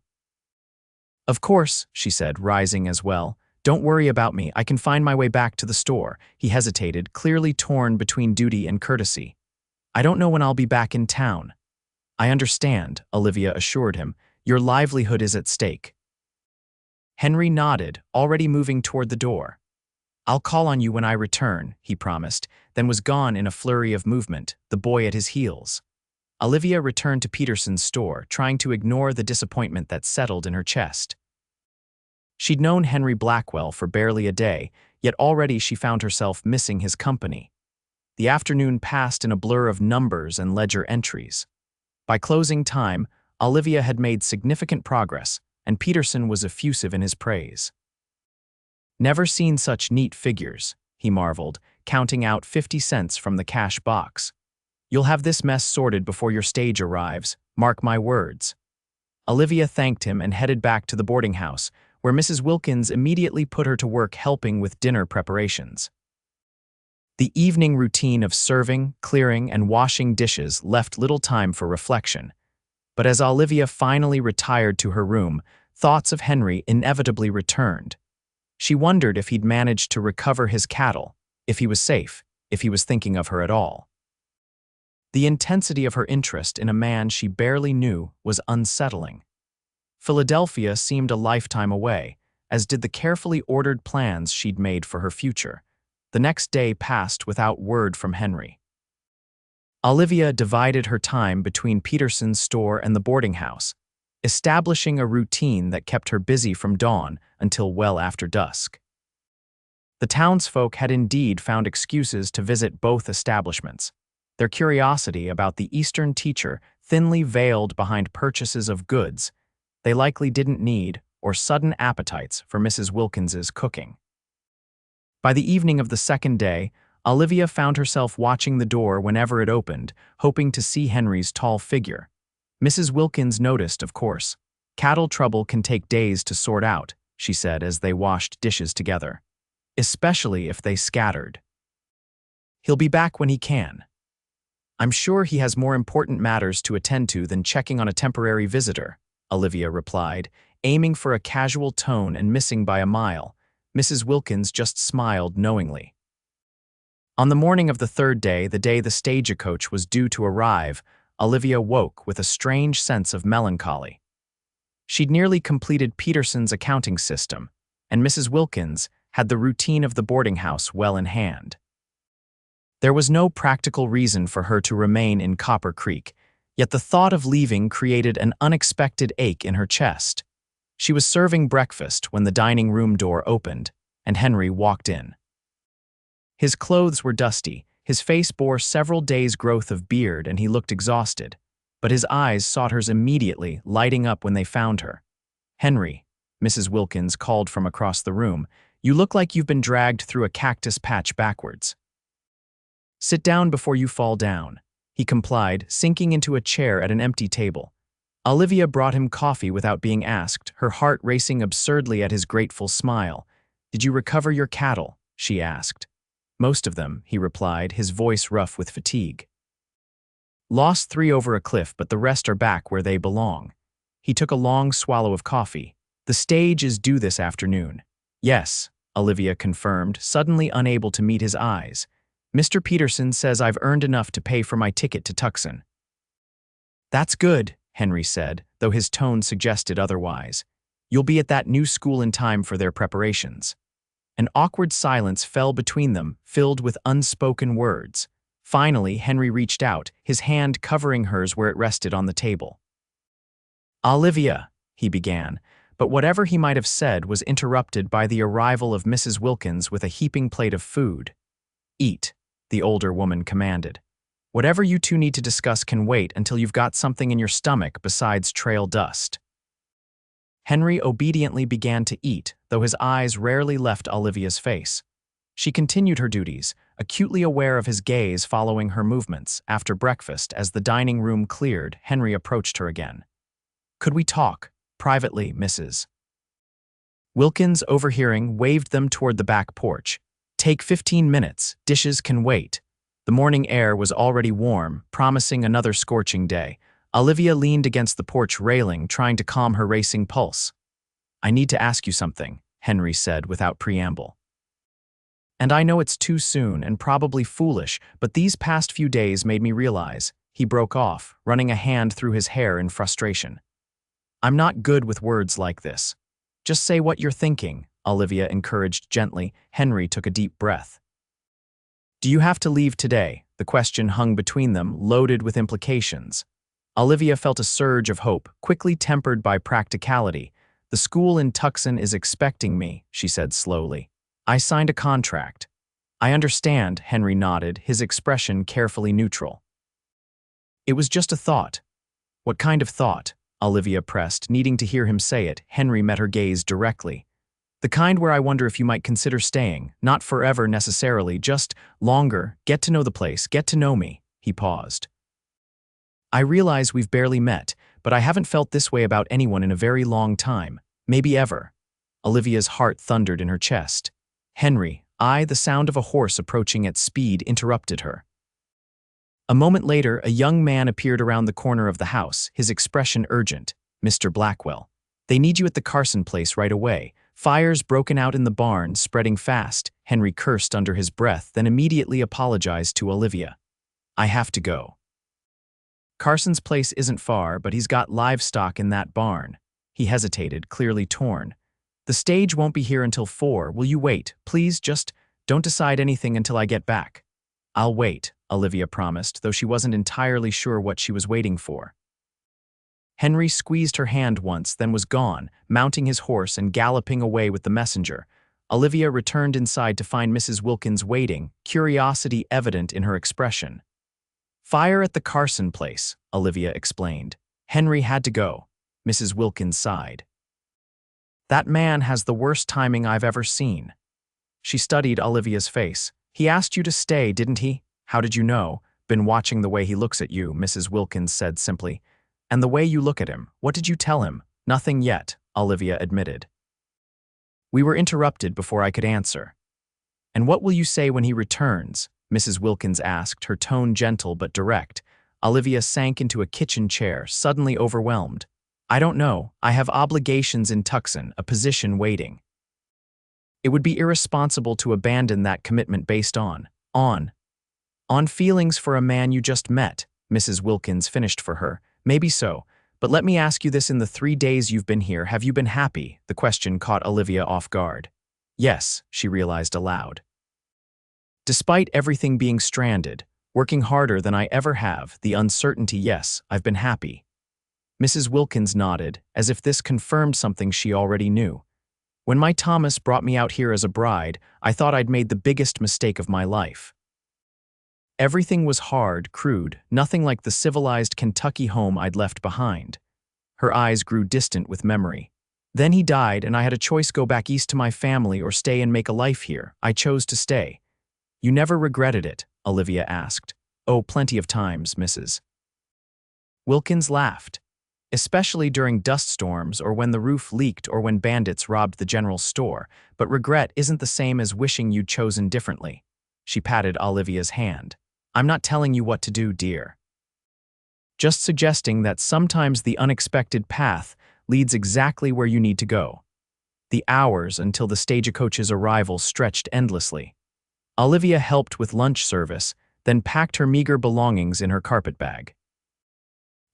"Of course," she said, rising as well. "Don't worry about me, I can find my way back to the store." He hesitated, clearly torn between duty and courtesy. "I don't know when I'll be back in town." "I understand," Olivia assured him. "Your livelihood is at stake." Henry nodded, already moving toward the door. "I'll call on you when I return," he promised, then was gone in a flurry of movement, the boy at his heels. Olivia returned to Peterson's store, trying to ignore the disappointment that settled in her chest. She'd known Henry Blackwell for barely a day, yet already she found herself missing his company. The afternoon passed in a blur of numbers and ledger entries. By closing time, Olivia had made significant progress, and Peterson was effusive in his praise. "Never seen such neat figures," he marveled, counting out 50 cents from the cash box. "You'll have this mess sorted before your stage arrives, mark my words." Olivia thanked him and headed back to the boarding house, where Mrs. Wilkins immediately put her to work helping with dinner preparations. The evening routine of serving, clearing, and washing dishes left little time for reflection. But as Olivia finally retired to her room, thoughts of Henry inevitably returned. She wondered if he'd managed to recover his cattle, if he was safe, if he was thinking of her at all. The intensity of her interest in a man she barely knew was unsettling. Philadelphia seemed a lifetime away, as did the carefully ordered plans she'd made for her future. The next day passed without word from Henry. Olivia divided her time between Peterson's store and the boarding house, establishing a routine that kept her busy from dawn until well after dusk. The townsfolk had indeed found excuses to visit both establishments, their curiosity about the Eastern teacher thinly veiled behind purchases of goods they likely didn't need or sudden appetites for Mrs. Wilkins's cooking. By the evening of the second day, Olivia found herself watching the door whenever it opened, hoping to see Henry's tall figure. Mrs. Wilkins noticed, of course. "Cattle trouble can take days to sort out," she said as they washed dishes together. "Especially if they scattered. He'll be back when he can. I'm sure he has more important matters to attend to than checking on a temporary visitor," Olivia replied, aiming for a casual tone and missing by a mile. Mrs. Wilkins just smiled knowingly. On the morning of the third day, the day the stagecoach was due to arrive, Olivia woke with a strange sense of melancholy. She'd nearly completed Peterson's accounting system, and Mrs. Wilkins, had the routine of the boarding house well in hand. There was no practical reason for her to remain in Copper Creek, yet the thought of leaving created an unexpected ache in her chest. She was serving breakfast when the dining room door opened, and Henry walked in. His clothes were dusty, his face bore several days' growth of beard, and he looked exhausted, but his eyes sought hers immediately, lighting up when they found her. "Henry," Mrs. Wilkins called from across the room, "you look like you've been dragged through a cactus patch backwards." "Sit down before you fall down," he complied, sinking into a chair at an empty table. Olivia brought him coffee without being asked, her heart racing absurdly at his grateful smile. "Did you recover your cattle?" she asked. "Most of them," he replied, his voice rough with fatigue. "Lost 3 over a cliff, but the rest are back where they belong." He took a long swallow of coffee. "The stage is due this afternoon." "Yes," Olivia confirmed, suddenly unable to meet his eyes. "Mr. Peterson says I've earned enough to pay for my ticket to Tucson." "That's good," Henry said, though his tone suggested otherwise. "You'll be at that new school in time for their preparations." An awkward silence fell between them, filled with unspoken words. Finally, Henry reached out, his hand covering hers where it rested on the table. "Olivia," he began, but whatever he might have said was interrupted by the arrival of Mrs. Wilkins with a heaping plate of food. "Eat," the older woman commanded. "Whatever you two need to discuss can wait until you've got something in your stomach besides trail dust." Henry obediently began to eat, though his eyes rarely left Olivia's face. She continued her duties, acutely aware of his gaze following her movements. After breakfast, as the dining room cleared, Henry approached her again. "Could we talk? Privately, Mrs." Wilkins, overhearing, waved them toward the back porch. "Take 15 minutes, dishes can wait." The morning air was already warm, promising another scorching day. Olivia leaned against the porch railing, trying to calm her racing pulse. "I need to ask you something," Henry said without preamble. "And I know it's too soon and probably foolish, but these past few days made me realize," he broke off, running a hand through his hair in frustration. "I'm not good with words like this." "Just say what you're thinking," Olivia encouraged gently. Henry took a deep breath. "Do you have to leave today?" The question hung between them, loaded with implications. Olivia felt a surge of hope, quickly tempered by practicality. "The school in Tucson is expecting me," she said slowly. "I signed a contract." "I understand," Henry nodded, his expression carefully neutral. "It was just a thought." "What kind of thought?" Olivia pressed, needing to hear him say it. Henry met her gaze directly. "The kind where I wonder if you might consider staying, not forever necessarily, just longer, get to know the place, get to know me." He paused. "I realize we've barely met, but I haven't felt this way about anyone in a very long time, maybe ever." Olivia's heart thundered in her chest. "Henry," the sound of a horse approaching at speed interrupted her. A moment later, a young man appeared around the corner of the house, his expression urgent. "Mr. Blackwell, they need you at the Carson place right away. Fire's broken out in the barn, spreading fast." Henry cursed under his breath, then immediately apologized to Olivia. "I have to go." "Carson's place isn't far, but he's got livestock in that barn." He hesitated, clearly torn. "The stage won't be here until 4. Will you wait? Please, just don't decide anything until I get back." "I'll wait," Olivia promised, though she wasn't entirely sure what she was waiting for. Henry squeezed her hand once, then was gone, mounting his horse and galloping away with the messenger. Olivia returned inside to find Mrs. Wilkins waiting, curiosity evident in her expression. "Fire at the Carson place," Olivia explained. "Henry had to go." Mrs. Wilkins sighed. "That man has the worst timing I've ever seen." She studied Olivia's face. "He asked you to stay, didn't he?" "How did you know?" "Been watching the way he looks at you," Mrs. Wilkins said simply. "And the way you look at him. What did you tell him?" "Nothing yet," Olivia admitted. "We were interrupted before I could answer." "And what will you say when he returns?" Mrs. Wilkins asked, her tone gentle but direct. Olivia sank into a kitchen chair, suddenly overwhelmed. "I don't know. I have obligations in Tucson, a position waiting." "It would be irresponsible to abandon that commitment based on feelings for a man you just met," Mrs. Wilkins finished for her. "Maybe so, but let me ask you this: in the 3 days you've been here, have you been happy?" The question caught Olivia off guard. Yes, she realized aloud. Despite everything being stranded, working harder than I ever have, the uncertainty, yes, I've been happy. Mrs. Wilkins nodded, as if this confirmed something she already knew. When my Thomas brought me out here as a bride, I thought I'd made the biggest mistake of my life. Everything was hard, crude, nothing like the civilized Kentucky home I'd left behind. Her eyes grew distant with memory. Then he died, and I had a choice: go back east to my family or stay and make a life here. I chose to stay. You never regretted it? Olivia asked. Oh, plenty of times, Mrs. Wilkins laughed. Especially during dust storms or when the roof leaked or when bandits robbed the general store, but regret isn't the same as wishing you'd chosen differently. She patted Olivia's hand. I'm not telling you what to do, dear. Just suggesting that sometimes the unexpected path leads exactly where you need to go. The hours until the stagecoach's arrival stretched endlessly. Olivia helped with lunch service, then packed her meager belongings in her carpet bag.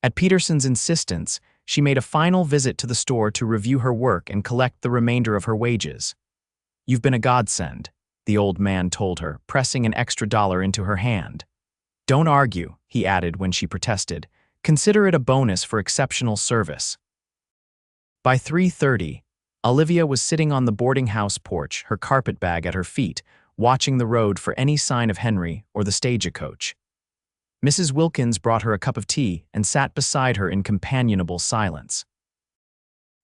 At Peterson's insistence, she made a final visit to the store to review her work and collect the remainder of her wages. You've been a godsend, the old man told her, pressing an extra $1 into her hand. Don't argue, he added when she protested. Consider it a bonus for exceptional service. By 3:30, Olivia was sitting on the boarding house porch, her carpet bag at her feet, watching the road for any sign of Henry or the stagecoach. Mrs. Wilkins brought her a cup of tea and sat beside her in companionable silence.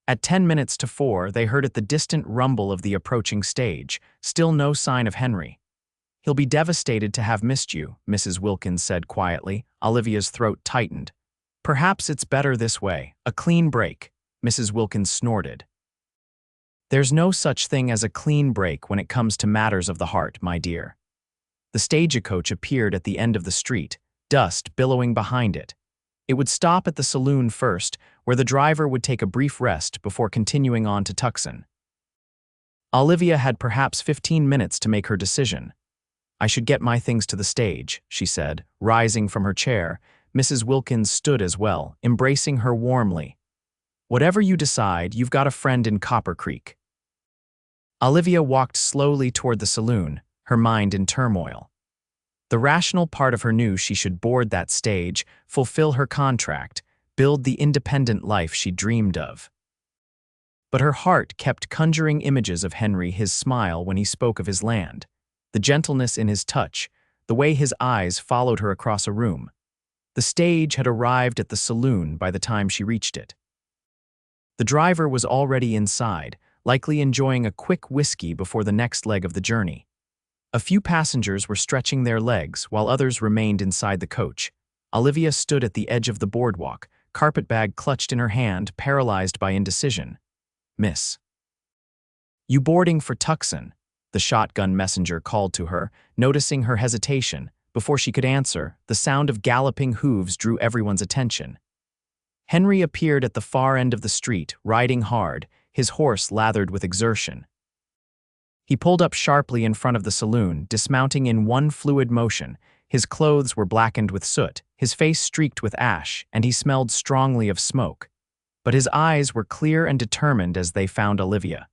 At 10 minutes to 4, they heard the distant rumble of the approaching stage, still no sign of Henry. He'll be devastated to have missed you, Mrs. Wilkins said quietly. Olivia's throat tightened. Perhaps it's better this way, a clean break, Mrs. Wilkins snorted. There's no such thing as a clean break when it comes to matters of the heart, my dear. The stagecoach appeared at the end of the street, dust billowing behind it. It would stop at the saloon first, where the driver would take a brief rest before continuing on to Tucson. Olivia had perhaps 15 minutes to make her decision. I should get my things to the stage, she said, rising from her chair. Mrs. Wilkins stood as well, embracing her warmly. Whatever you decide, you've got a friend in Copper Creek. Olivia walked slowly toward the saloon, her mind in turmoil. The rational part of her knew she should board that stage, fulfill her contract, build the independent life she dreamed of. But her heart kept conjuring images of Henry, his smile when he spoke of his land, the gentleness in his touch, the way his eyes followed her across a room. The stage had arrived at the saloon by the time she reached it. The driver was already inside, likely enjoying a quick whiskey before the next leg of the journey. A few passengers were stretching their legs while others remained inside the coach. Olivia stood at the edge of the boardwalk, carpet bag clutched in her hand, paralyzed by indecision. Miss. You boarding for Tucson? The shotgun messenger called to her, noticing her hesitation. Before she could answer, the sound of galloping hooves drew everyone's attention. Henry appeared at the far end of the street, riding hard, his horse lathered with exertion. He pulled up sharply in front of the saloon, dismounting in one fluid motion. His clothes were blackened with soot, his face streaked with ash, and he smelled strongly of smoke. But his eyes were clear and determined as they found Olivia.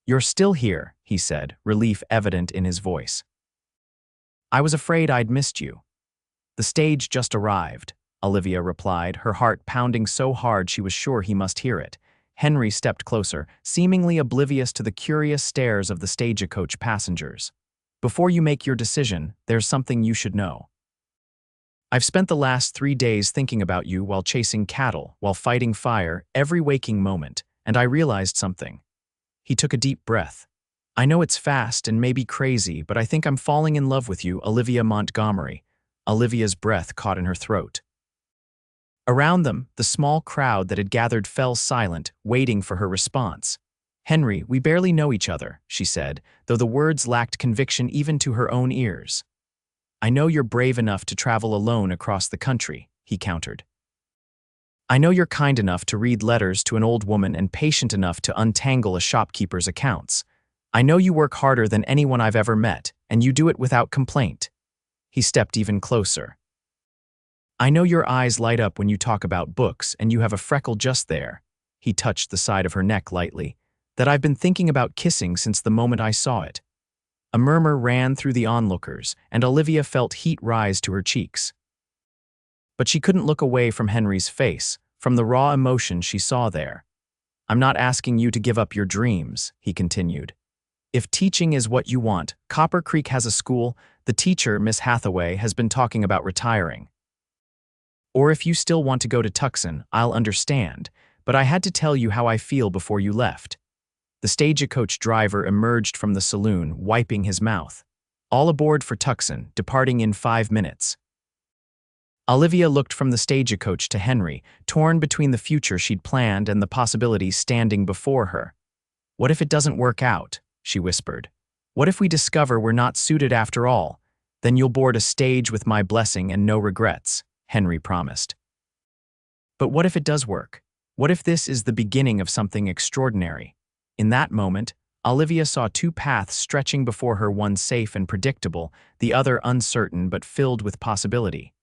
You're still here, he said, relief evident in his voice. I was afraid I'd missed you. The stage just arrived, Olivia replied, her heart pounding so hard she was sure he must hear it. Henry stepped closer, seemingly oblivious to the curious stares of the stagecoach passengers. Before you make your decision, there's something you should know. I've spent the last 3 days thinking about you while chasing cattle, while fighting fire, every waking moment, and I realized something. He took a deep breath. I know it's fast and maybe crazy, but I think I'm falling in love with you, Olivia Montgomery. Olivia's breath caught in her throat. Around them, the small crowd that had gathered fell silent, waiting for her response. Henry, we barely know each other, she said, though the words lacked conviction even to her own ears. I know you're brave enough to travel alone across the country, he countered. I know you're kind enough to read letters to an old woman and patient enough to untangle a shopkeeper's accounts. I know you work harder than anyone I've ever met, and you do it without complaint. He stepped even closer. I know your eyes light up when you talk about books, and you have a freckle just there. He touched the side of her neck lightly. that I've been thinking about kissing since the moment I saw it." A murmur ran through the onlookers, and Olivia felt heat rise to her cheeks. But she couldn't look away from Henry's face, from the raw emotion she saw there. "I'm not asking you to give up your dreams," he continued. "If teaching is what you want, Copper Creek has a school. The teacher, Miss Hathaway, has been talking about retiring. Or if you still want to go to Tucson, I'll understand, but I had to tell you how I feel before you left." The stagecoach driver emerged from the saloon, wiping his mouth. "All aboard for Tucson, departing in 5 minutes." Olivia looked from the stagecoach to Henry, torn between the future she'd planned and the possibilities standing before her. "What if it doesn't work out?" she whispered. "What if we discover we're not suited after all? Then you'll board a stage with my blessing and no regrets," Henry promised. "But what if it does work? What if this is the beginning of something extraordinary?" In that moment, Olivia saw two paths stretching before her, one safe and predictable, the other uncertain but filled with possibility.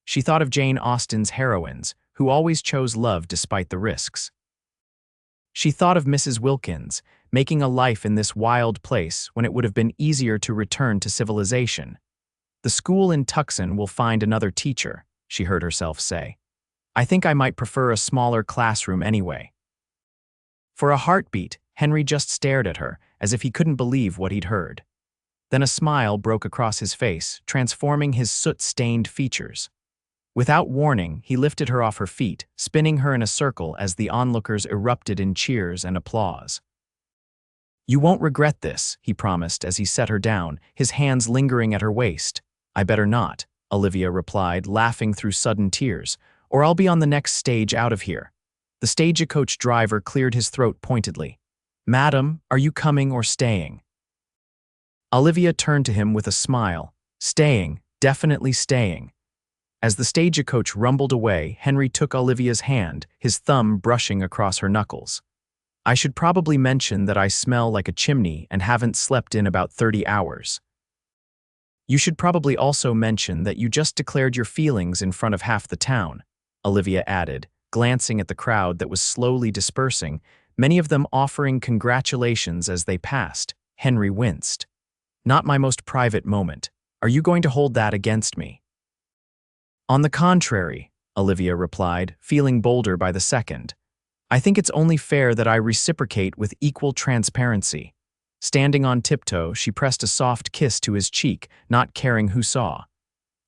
She thought of Jane Austen's heroines, who always chose love despite the risks. She thought of Mrs. Wilkins, making a life in this wild place when it would have been easier to return to civilization. "The school in Tucson will find another teacher," she heard herself say. "I think I might prefer a smaller classroom anyway." For a heartbeat, Henry just stared at her, as if he couldn't believe what he'd heard. Then a smile broke across his face, transforming his soot-stained features. Without warning, he lifted her off her feet, spinning her in a circle as the onlookers erupted in cheers and applause. "You won't regret this," he promised as he set her down, his hands lingering at her waist. "I better not," Olivia replied, laughing through sudden tears, "or I'll be on the next stage out of here." The stagecoach driver cleared his throat pointedly. "Madam, are you coming or staying?" Olivia turned to him with a smile. "Staying, definitely staying." As the stagecoach rumbled away, Henry took Olivia's hand, his thumb brushing across her knuckles. "I should probably mention that I smell like a chimney and haven't slept in about 30 hours. You should probably also mention that you just declared your feelings in front of half the town," Olivia added, glancing at the crowd that was slowly dispersing, many of them offering congratulations as they passed. Henry winced. "Not my most private moment. Are you going to hold that against me?" "On the contrary," Olivia replied, feeling bolder by the second. "I think it's only fair that I reciprocate with equal transparency." Standing on tiptoe, she pressed a soft kiss to his cheek, not caring who saw.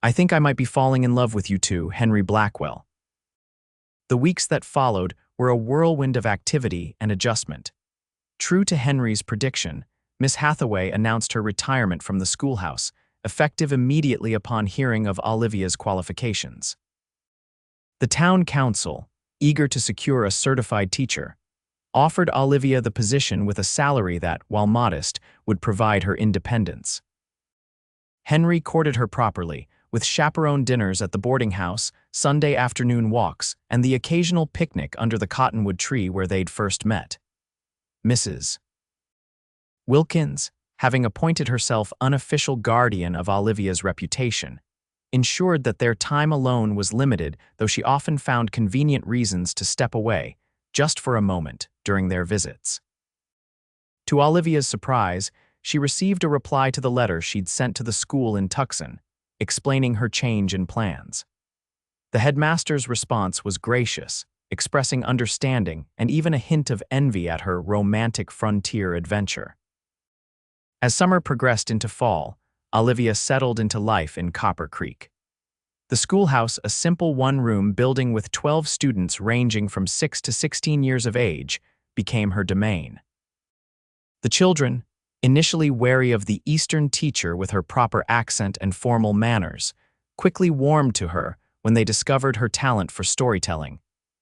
"I think I might be falling in love with you too, Henry Blackwell." The weeks that followed were a whirlwind of activity and adjustment. True to Henry's prediction, Miss Hathaway announced her retirement from the schoolhouse, effective immediately upon hearing of Olivia's qualifications. The town council, eager to secure a certified teacher, offered Olivia the position with a salary that, while modest, would provide her independence. Henry courted her properly, with chaperone dinners at the boarding house, Sunday afternoon walks, and the occasional picnic under the cottonwood tree where they'd first met. Mrs. Wilkins, having appointed herself unofficial guardian of Olivia's reputation, ensured that their time alone was limited, though she often found convenient reasons to step away, just for a moment, during their visits. To Olivia's surprise, she received a reply to the letter she'd sent to the school in Tucson, explaining her change in plans. The headmaster's response was gracious, expressing understanding and even a hint of envy at her romantic frontier adventure. As summer progressed into fall, Olivia settled into life in Copper Creek. The schoolhouse, a simple one-room building with 12 students ranging from 6 to 16 years of age, became her domain. The children, initially wary of the Eastern teacher with her proper accent and formal manners, quickly warmed to her when they discovered her talent for storytelling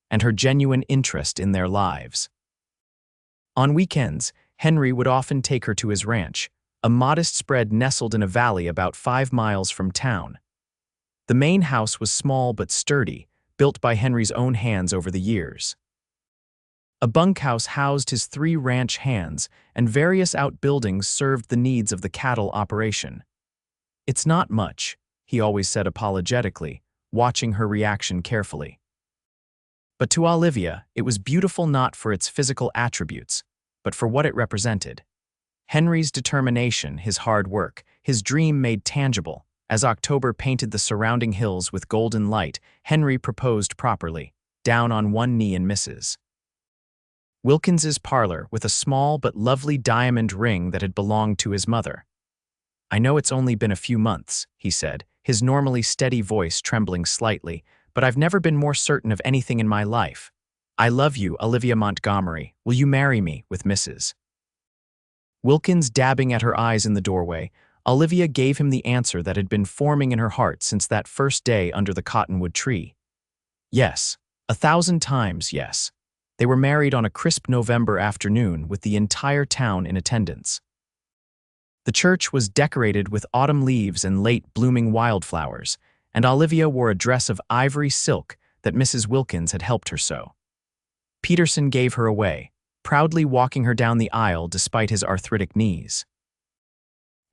and her genuine interest in their lives. On weekends, Henry would often take her to his ranch, a modest spread nestled in a valley about 5 miles from town. The main house was small but sturdy, built by Henry's own hands over the years. A bunkhouse housed his 3 ranch hands, and various outbuildings served the needs of the cattle operation. "It's not much," he always said apologetically, watching her reaction carefully. But to Olivia, it was beautiful not for its physical attributes, but for what it represented. Henry's determination, his hard work, his dream made tangible. As October painted the surrounding hills with golden light, Henry proposed properly, down on one knee in Mrs. Wilkins's parlor with a small but lovely diamond ring that had belonged to his mother. "I know it's only been a few months," he said, his normally steady voice trembling slightly, "but I've never been more certain of anything in my life. I love you, Olivia Montgomery. Will you marry me?" With Mrs. Wilkins dabbing at her eyes in the doorway, Olivia gave him the answer that had been forming in her heart since that first day under the cottonwood tree. Yes, 1,000 times yes. They were married on a crisp November afternoon with the entire town in attendance. The church was decorated with autumn leaves and late-blooming wildflowers, and Olivia wore a dress of ivory silk that Mrs. Wilkins had helped her sew. Peterson gave her away, proudly walking her down the aisle despite his arthritic knees.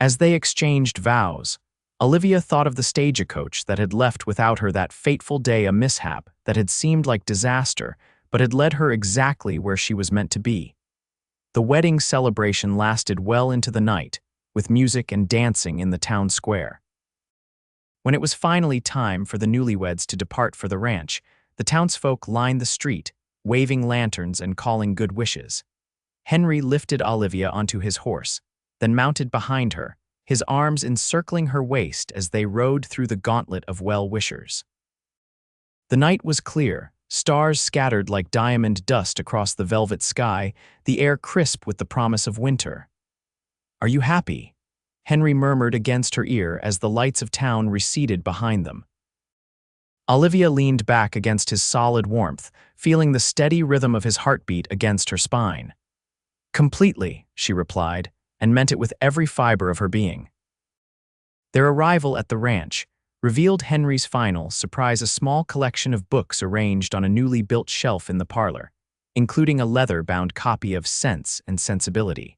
As they exchanged vows, Olivia thought of the stagecoach that had left without her that fateful day, a mishap that had seemed like disaster but had led her exactly where she was meant to be. The wedding celebration lasted well into the night, with music and dancing in the town square. When it was finally time for the newlyweds to depart for the ranch, the townsfolk lined the street, waving lanterns and calling good wishes. Henry lifted Olivia onto his horse, then mounted behind her, his arms encircling her waist as they rode through the gauntlet of well-wishers. The night was clear, stars scattered like diamond dust across the velvet sky, the air crisp with the promise of winter. "Are you happy?" Henry murmured against her ear as the lights of town receded behind them. Olivia leaned back against his solid warmth, feeling the steady rhythm of his heartbeat against her spine. "Completely," she replied, and meant it with every fiber of her being. Their arrival at the ranch revealed Henry's final surprise, a small collection of books arranged on a newly built shelf in the parlor, including a leather-bound copy of Sense and Sensibility.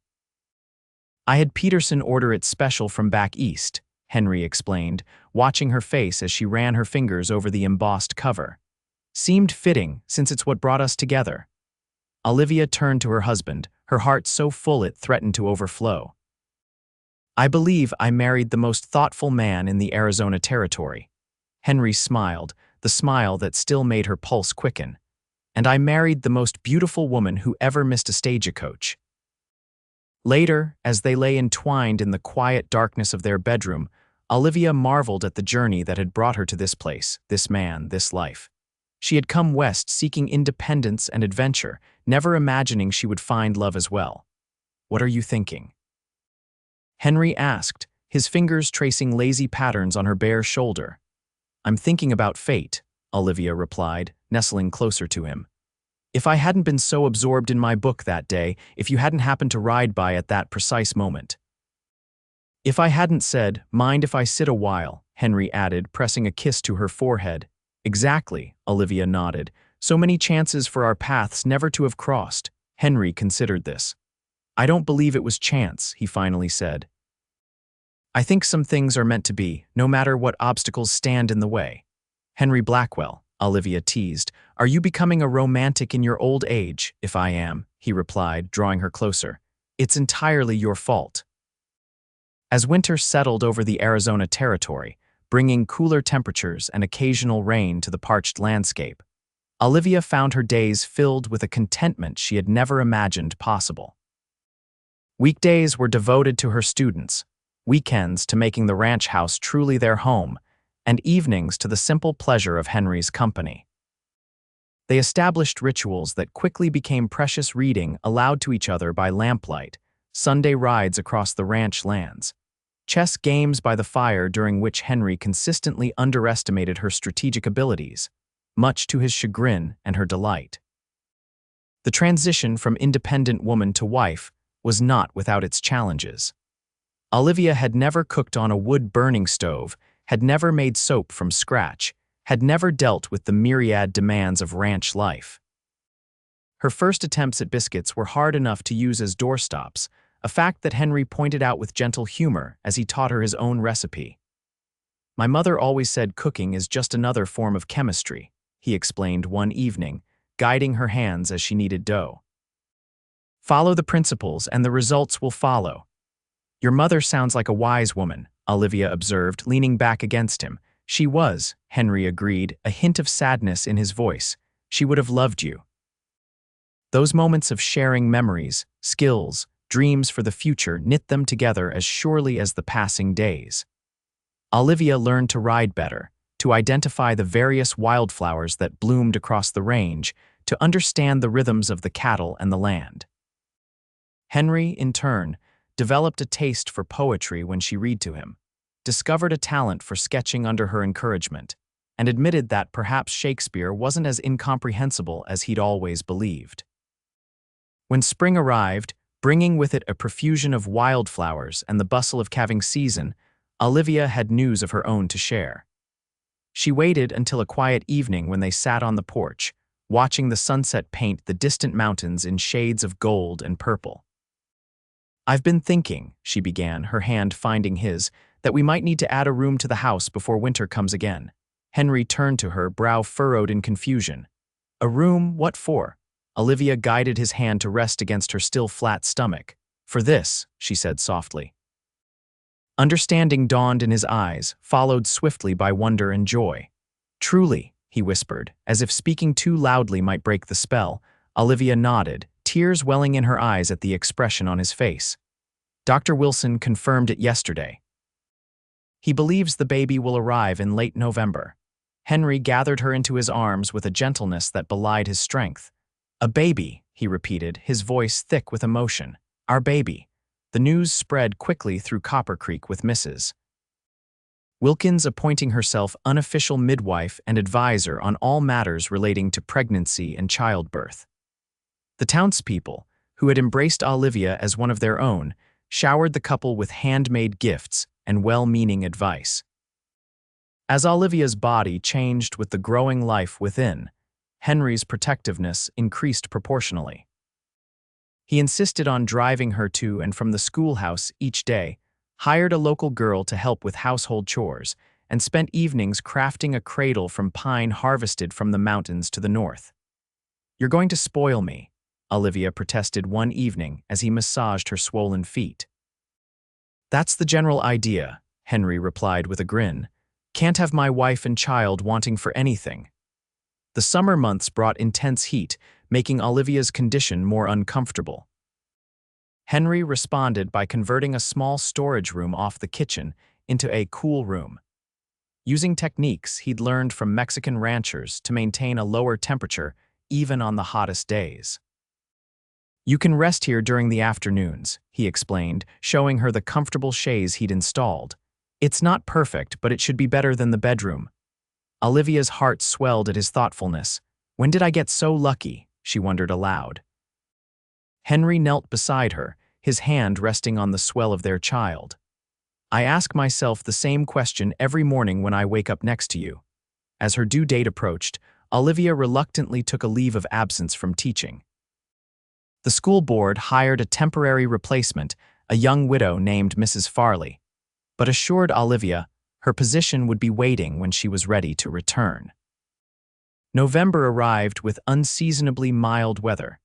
"I had Peterson order it special from back east," Henry explained, watching her face as she ran her fingers over the embossed cover. "Seemed fitting, since it's what brought us together." Olivia turned to her husband, her heart so full it threatened to overflow. "I believe I married the most thoughtful man in the Arizona Territory." Henry smiled, the smile that still made her pulse quicken. "And I married the most beautiful woman who ever missed a stagecoach." Later, as they lay entwined in the quiet darkness of their bedroom, Olivia marveled at the journey that had brought her to this place, this man, this life. She had come west seeking independence and adventure, never imagining she would find love as well. "What are you thinking?" Henry asked, his fingers tracing lazy patterns on her bare shoulder. "I'm thinking about fate," Olivia replied, nestling closer to him. "If I hadn't been so absorbed in my book that day, if you hadn't happened to ride by at that precise moment. If I hadn't said, 'Mind if I sit a while,'" Henry added, pressing a kiss to her forehead. "Exactly," Olivia nodded. "So many chances for our paths never to have crossed." Henry considered this. "I don't believe it was chance," he finally said. "I think some things are meant to be, no matter what obstacles stand in the way." "Henry Blackwell," Olivia teased, "are you becoming a romantic in your old age?" "If I am," he replied, drawing her closer, "it's entirely your fault." As winter settled over the Arizona Territory, bringing cooler temperatures and occasional rain to the parched landscape, Olivia found her days filled with a contentment she had never imagined possible. Weekdays were devoted to her students, weekends to making the ranch house truly their home, and evenings to the simple pleasure of Henry's company. They established rituals that quickly became precious: reading aloud to each other by lamplight, Sunday rides across the ranch lands, chess games by the fire during which Henry consistently underestimated her strategic abilities, much to his chagrin and her delight. The transition from independent woman to wife was not without its challenges. Olivia had never cooked on a wood-burning stove, had never made soap from scratch, had never dealt with the myriad demands of ranch life. Her first attempts at biscuits were hard enough to use as doorstops, a fact that Henry pointed out with gentle humor as he taught her his own recipe. "My mother always said cooking is just another form of chemistry," he explained one evening, guiding her hands as she kneaded dough. Follow the principles and the results will follow. Your mother sounds like a wise woman, Olivia observed, leaning back against him. She was, Henry agreed, a hint of sadness in his voice. She would have loved you. Those moments of sharing memories, skills, dreams for the future knit them together as surely as the passing days. Olivia learned to ride better, to identify the various wildflowers that bloomed across the range, to understand the rhythms of the cattle and the land. Henry, in turn, developed a taste for poetry when she read to him, discovered a talent for sketching under her encouragement, and admitted that perhaps Shakespeare wasn't as incomprehensible as he'd always believed. When spring arrived, bringing with it a profusion of wildflowers and the bustle of calving season, Olivia had news of her own to share. She waited until a quiet evening when they sat on the porch, watching the sunset paint the distant mountains in shades of gold and purple. "I've been thinking," she began, her hand finding his, "that we might need to add a room to the house before winter comes again." Henry turned to her, brow furrowed in confusion. "A room? What for?" Olivia guided his hand to rest against her still flat stomach. "For this," she said softly. Understanding dawned in his eyes, followed swiftly by wonder and joy. "Truly," he whispered, as if speaking too loudly might break the spell. Olivia nodded, tears welling in her eyes at the expression on his face. "Dr. Wilson confirmed it yesterday. He believes the baby will arrive in late November." Henry gathered her into his arms with a gentleness that belied his strength. "A baby," he repeated, his voice thick with emotion. "Our baby." The news spread quickly through Copper Creek with Mrs. Wilkins appointing herself unofficial midwife and advisor on all matters relating to pregnancy and childbirth. The townspeople, who had embraced Olivia as one of their own, showered the couple with handmade gifts and well-meaning advice. As Olivia's body changed with the growing life within, Henry's protectiveness increased proportionally. He insisted on driving her to and from the schoolhouse each day, hired a local girl to help with household chores, and spent evenings crafting a cradle from pine harvested from the mountains to the north. "You're going to spoil me," Olivia protested one evening as he massaged her swollen feet. "That's the general idea," Henry replied with a grin. "Can't have my wife and child wanting for anything." The summer months brought intense heat, making Olivia's condition more uncomfortable. Henry responded by converting a small storage room off the kitchen into a cool room. Using techniques he'd learned from Mexican ranchers to maintain a lower temperature even on the hottest days. "You can rest here during the afternoons," he explained, showing her the comfortable chaise he'd installed. "It's not perfect, but it should be better than the bedroom." Olivia's heart swelled at his thoughtfulness. "When did I get so lucky?" she wondered aloud. Henry knelt beside her, his hand resting on the swell of their child. "I ask myself the same question every morning when I wake up next to you." As her due date approached, Olivia reluctantly took a leave of absence from teaching. The school board hired a temporary replacement, a young widow named Mrs. Farley, but assured Olivia her position would be waiting when she was ready to return. November arrived with unseasonably mild weather,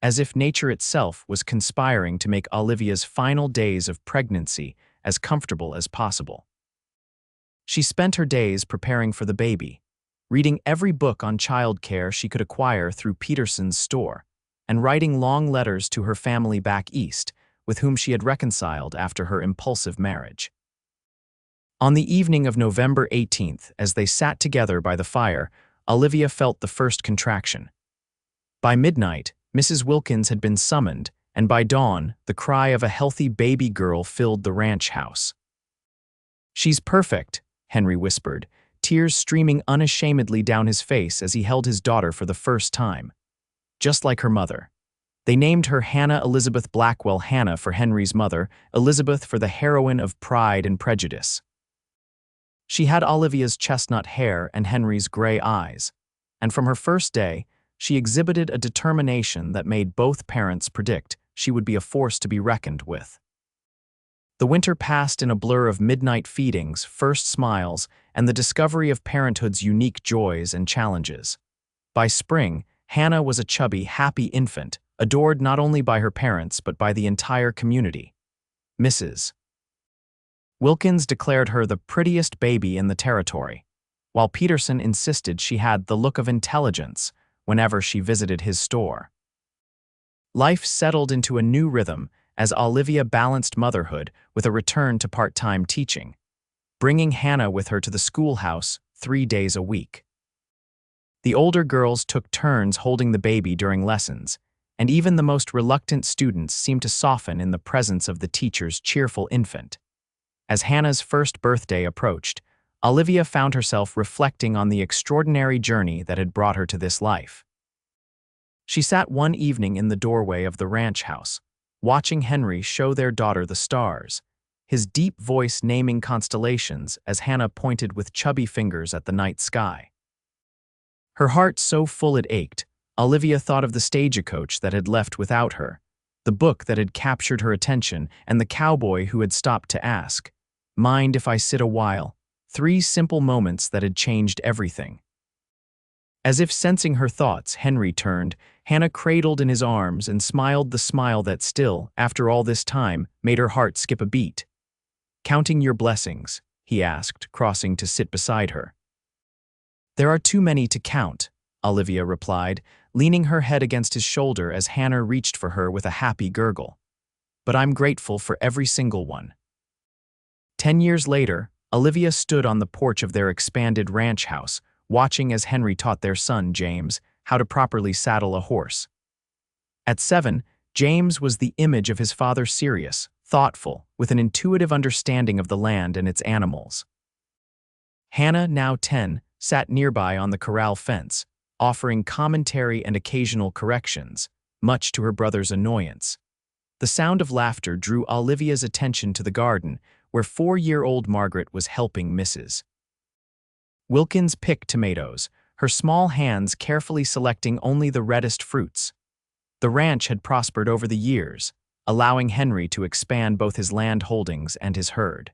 as if nature itself was conspiring to make Olivia's final days of pregnancy as comfortable as possible. She spent her days preparing for the baby, reading every book on childcare she could acquire through Peterson's store, and writing long letters to her family back east, with whom she had reconciled after her impulsive marriage. On the evening of November 18th, as they sat together by the fire, Olivia felt the first contraction. By midnight, Mrs. Wilkins had been summoned, and by dawn, the cry of a healthy baby girl filled the ranch house. "She's perfect," Henry whispered, tears streaming unashamedly down his face as he held his daughter for the first time. Just like her mother. They named her Hannah Elizabeth Blackwell, Hannah for Henry's mother, Elizabeth for the heroine of Pride and Prejudice. She had Olivia's chestnut hair and Henry's gray eyes, and from her first day, she exhibited a determination that made both parents predict she would be a force to be reckoned with. The winter passed in a blur of midnight feedings, first smiles, and the discovery of parenthood's unique joys and challenges. By spring, Hannah was a chubby, happy infant, adored not only by her parents but by the entire community. Mrs. Wilkins declared her the prettiest baby in the territory, while Peterson insisted she had the look of intelligence whenever she visited his store. Life settled into a new rhythm as Olivia balanced motherhood with a return to part-time teaching, bringing Hannah with her to the schoolhouse 3 days a week. The older girls took turns holding the baby during lessons, and even the most reluctant students seemed to soften in the presence of the teacher's cheerful infant. As Hannah's first birthday approached, Olivia found herself reflecting on the extraordinary journey that had brought her to this life. She sat one evening in the doorway of the ranch house, watching Henry show their daughter the stars, his deep voice naming constellations as Hannah pointed with chubby fingers at the night sky. Her heart so full it ached, Olivia thought of the stagecoach that had left without her, the book that had captured her attention, and the cowboy who had stopped to ask, "Mind if I sit a while?" 3 simple moments that had changed everything. As if sensing her thoughts, Henry turned, Hannah cradled in his arms and smiled the smile that still, after all this time, made her heart skip a beat. "Counting your blessings?" he asked, crossing to sit beside her. "There are too many to count," Olivia replied, leaning her head against his shoulder as Hannah reached for her with a happy gurgle. "But I'm grateful for every single one." 10 years later, Olivia stood on the porch of their expanded ranch house, watching as Henry taught their son, James, how to properly saddle a horse. At 7, James was the image of his father, serious, thoughtful, with an intuitive understanding of the land and its animals. Hannah, now 10, sat nearby on the corral fence, offering commentary and occasional corrections, much to her brother's annoyance. The sound of laughter drew Olivia's attention to the garden, where 4-year-old Margaret was helping Mrs. Wilkins pick tomatoes, her small hands carefully selecting only the reddest fruits. The ranch had prospered over the years, allowing Henry to expand both his land holdings and his herd.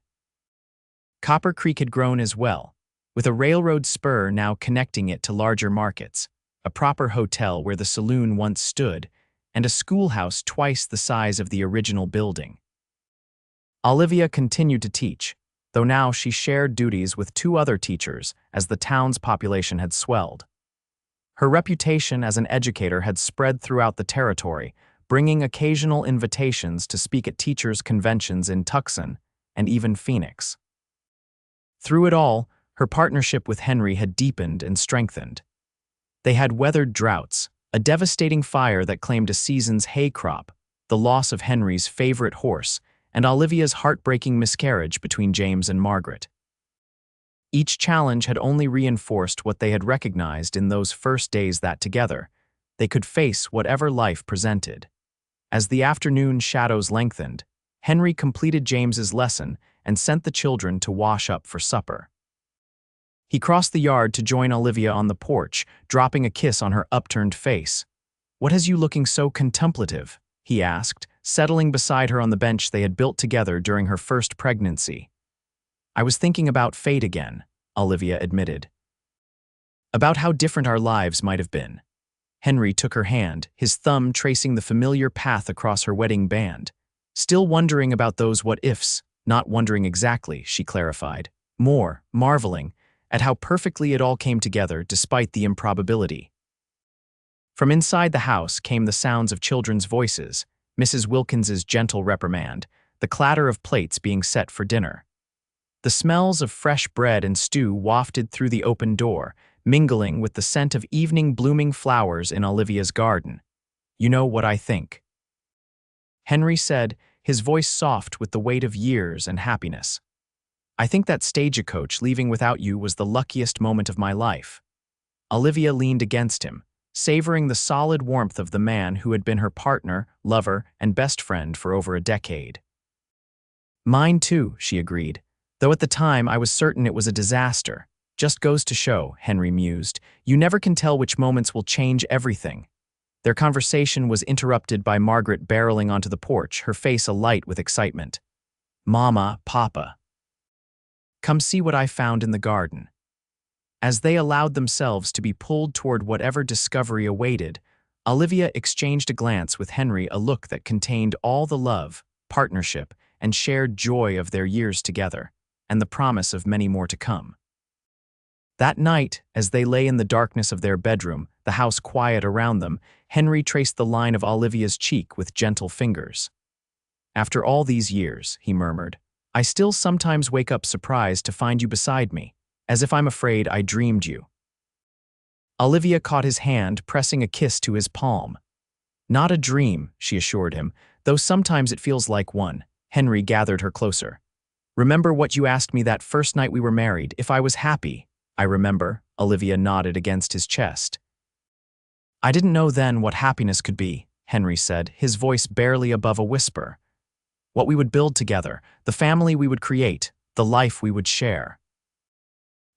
Copper Creek had grown as well, with a railroad spur now connecting it to larger markets, a proper hotel where the saloon once stood, and a schoolhouse twice the size of the original building. Olivia continued to teach, though now she shared duties with 2 other teachers as the town's population had swelled. Her reputation as an educator had spread throughout the territory, bringing occasional invitations to speak at teachers' conventions in Tucson and even Phoenix. Through it all, her partnership with Henry had deepened and strengthened. They had weathered droughts, a devastating fire that claimed a season's hay crop, the loss of Henry's favorite horse, and Olivia's heartbreaking miscarriage between James and Margaret. Each challenge had only reinforced what they had recognized in those first days that together, they could face whatever life presented. As the afternoon shadows lengthened, Henry completed James's lesson and sent the children to wash up for supper. He crossed the yard to join Olivia on the porch, dropping a kiss on her upturned face. "What has you looking so contemplative?" he asked, settling beside her on the bench they had built together during her first pregnancy. "I was thinking about fate again," Olivia admitted. "About how different our lives might have been." Henry took her hand, his thumb tracing the familiar path across her wedding band. "Still wondering about those what-ifs, not wondering exactly," she clarified, more, marveling, at how perfectly it all came together despite the improbability. From inside the house came the sounds of children's voices, Mrs. Wilkins's gentle reprimand, the clatter of plates being set for dinner. The smells of fresh bread and stew wafted through the open door, mingling with the scent of evening blooming flowers in Olivia's garden. "You know what I think," Henry said, his voice soft with the weight of years and happiness. "I think that stagecoach leaving without you was the luckiest moment of my life." Olivia leaned against him, savoring the solid warmth of the man who had been her partner, lover, and best friend for over a decade. "Mine too," she agreed, "though at the time I was certain it was a disaster. Just goes to show," Henry mused, "you never can tell which moments will change everything." Their conversation was interrupted by Margaret barreling onto the porch, her face alight with excitement. "Mama, Papa, come see what I found in the garden." As they allowed themselves to be pulled toward whatever discovery awaited, Olivia exchanged a glance with Henry, a look that contained all the love, partnership, and shared joy of their years together, and the promise of many more to come. That night, as they lay in the darkness of their bedroom, the house quiet around them, Henry traced the line of Olivia's cheek with gentle fingers. "After all these years," he murmured, "I still sometimes wake up surprised to find you beside me, as if I'm afraid I dreamed you." Olivia caught his hand, pressing a kiss to his palm. "Not a dream," she assured him, "though sometimes it feels like one." Henry gathered her closer. "Remember what you asked me that first night we were married, if I was happy?" "I remember," Olivia nodded against his chest. "I didn't know then what happiness could be," Henry said, his voice barely above a whisper. "What we would build together, the family we would create, the life we would share."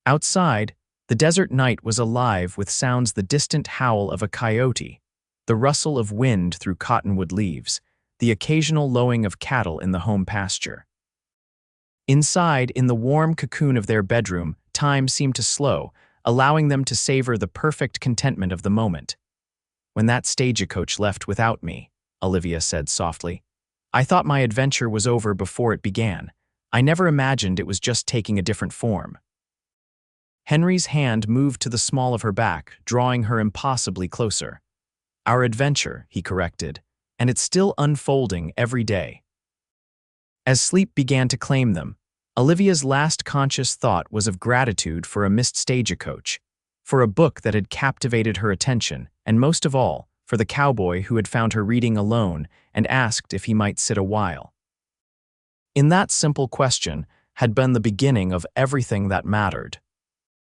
Outside, the desert night was alive with sounds: the distant howl of a coyote, the rustle of wind through cottonwood leaves, the occasional lowing of cattle in the home pasture. Inside, in the warm cocoon of their bedroom, time seemed to slow, allowing them to savor the perfect contentment of the moment. "When that stagecoach left without me," Olivia said softly, "I thought my adventure was over before it began. I never imagined it was just taking a different form." Henry's hand moved to the small of her back, drawing her impossibly closer. "Our adventure," he corrected, "and it's still unfolding every day." As sleep began to claim them, Olivia's last conscious thought was of gratitude for a missed stagecoach, for a book that had captivated her attention, and most of all, for the cowboy who had found her reading alone and asked if he might sit a while. In that simple question had been the beginning of everything that mattered.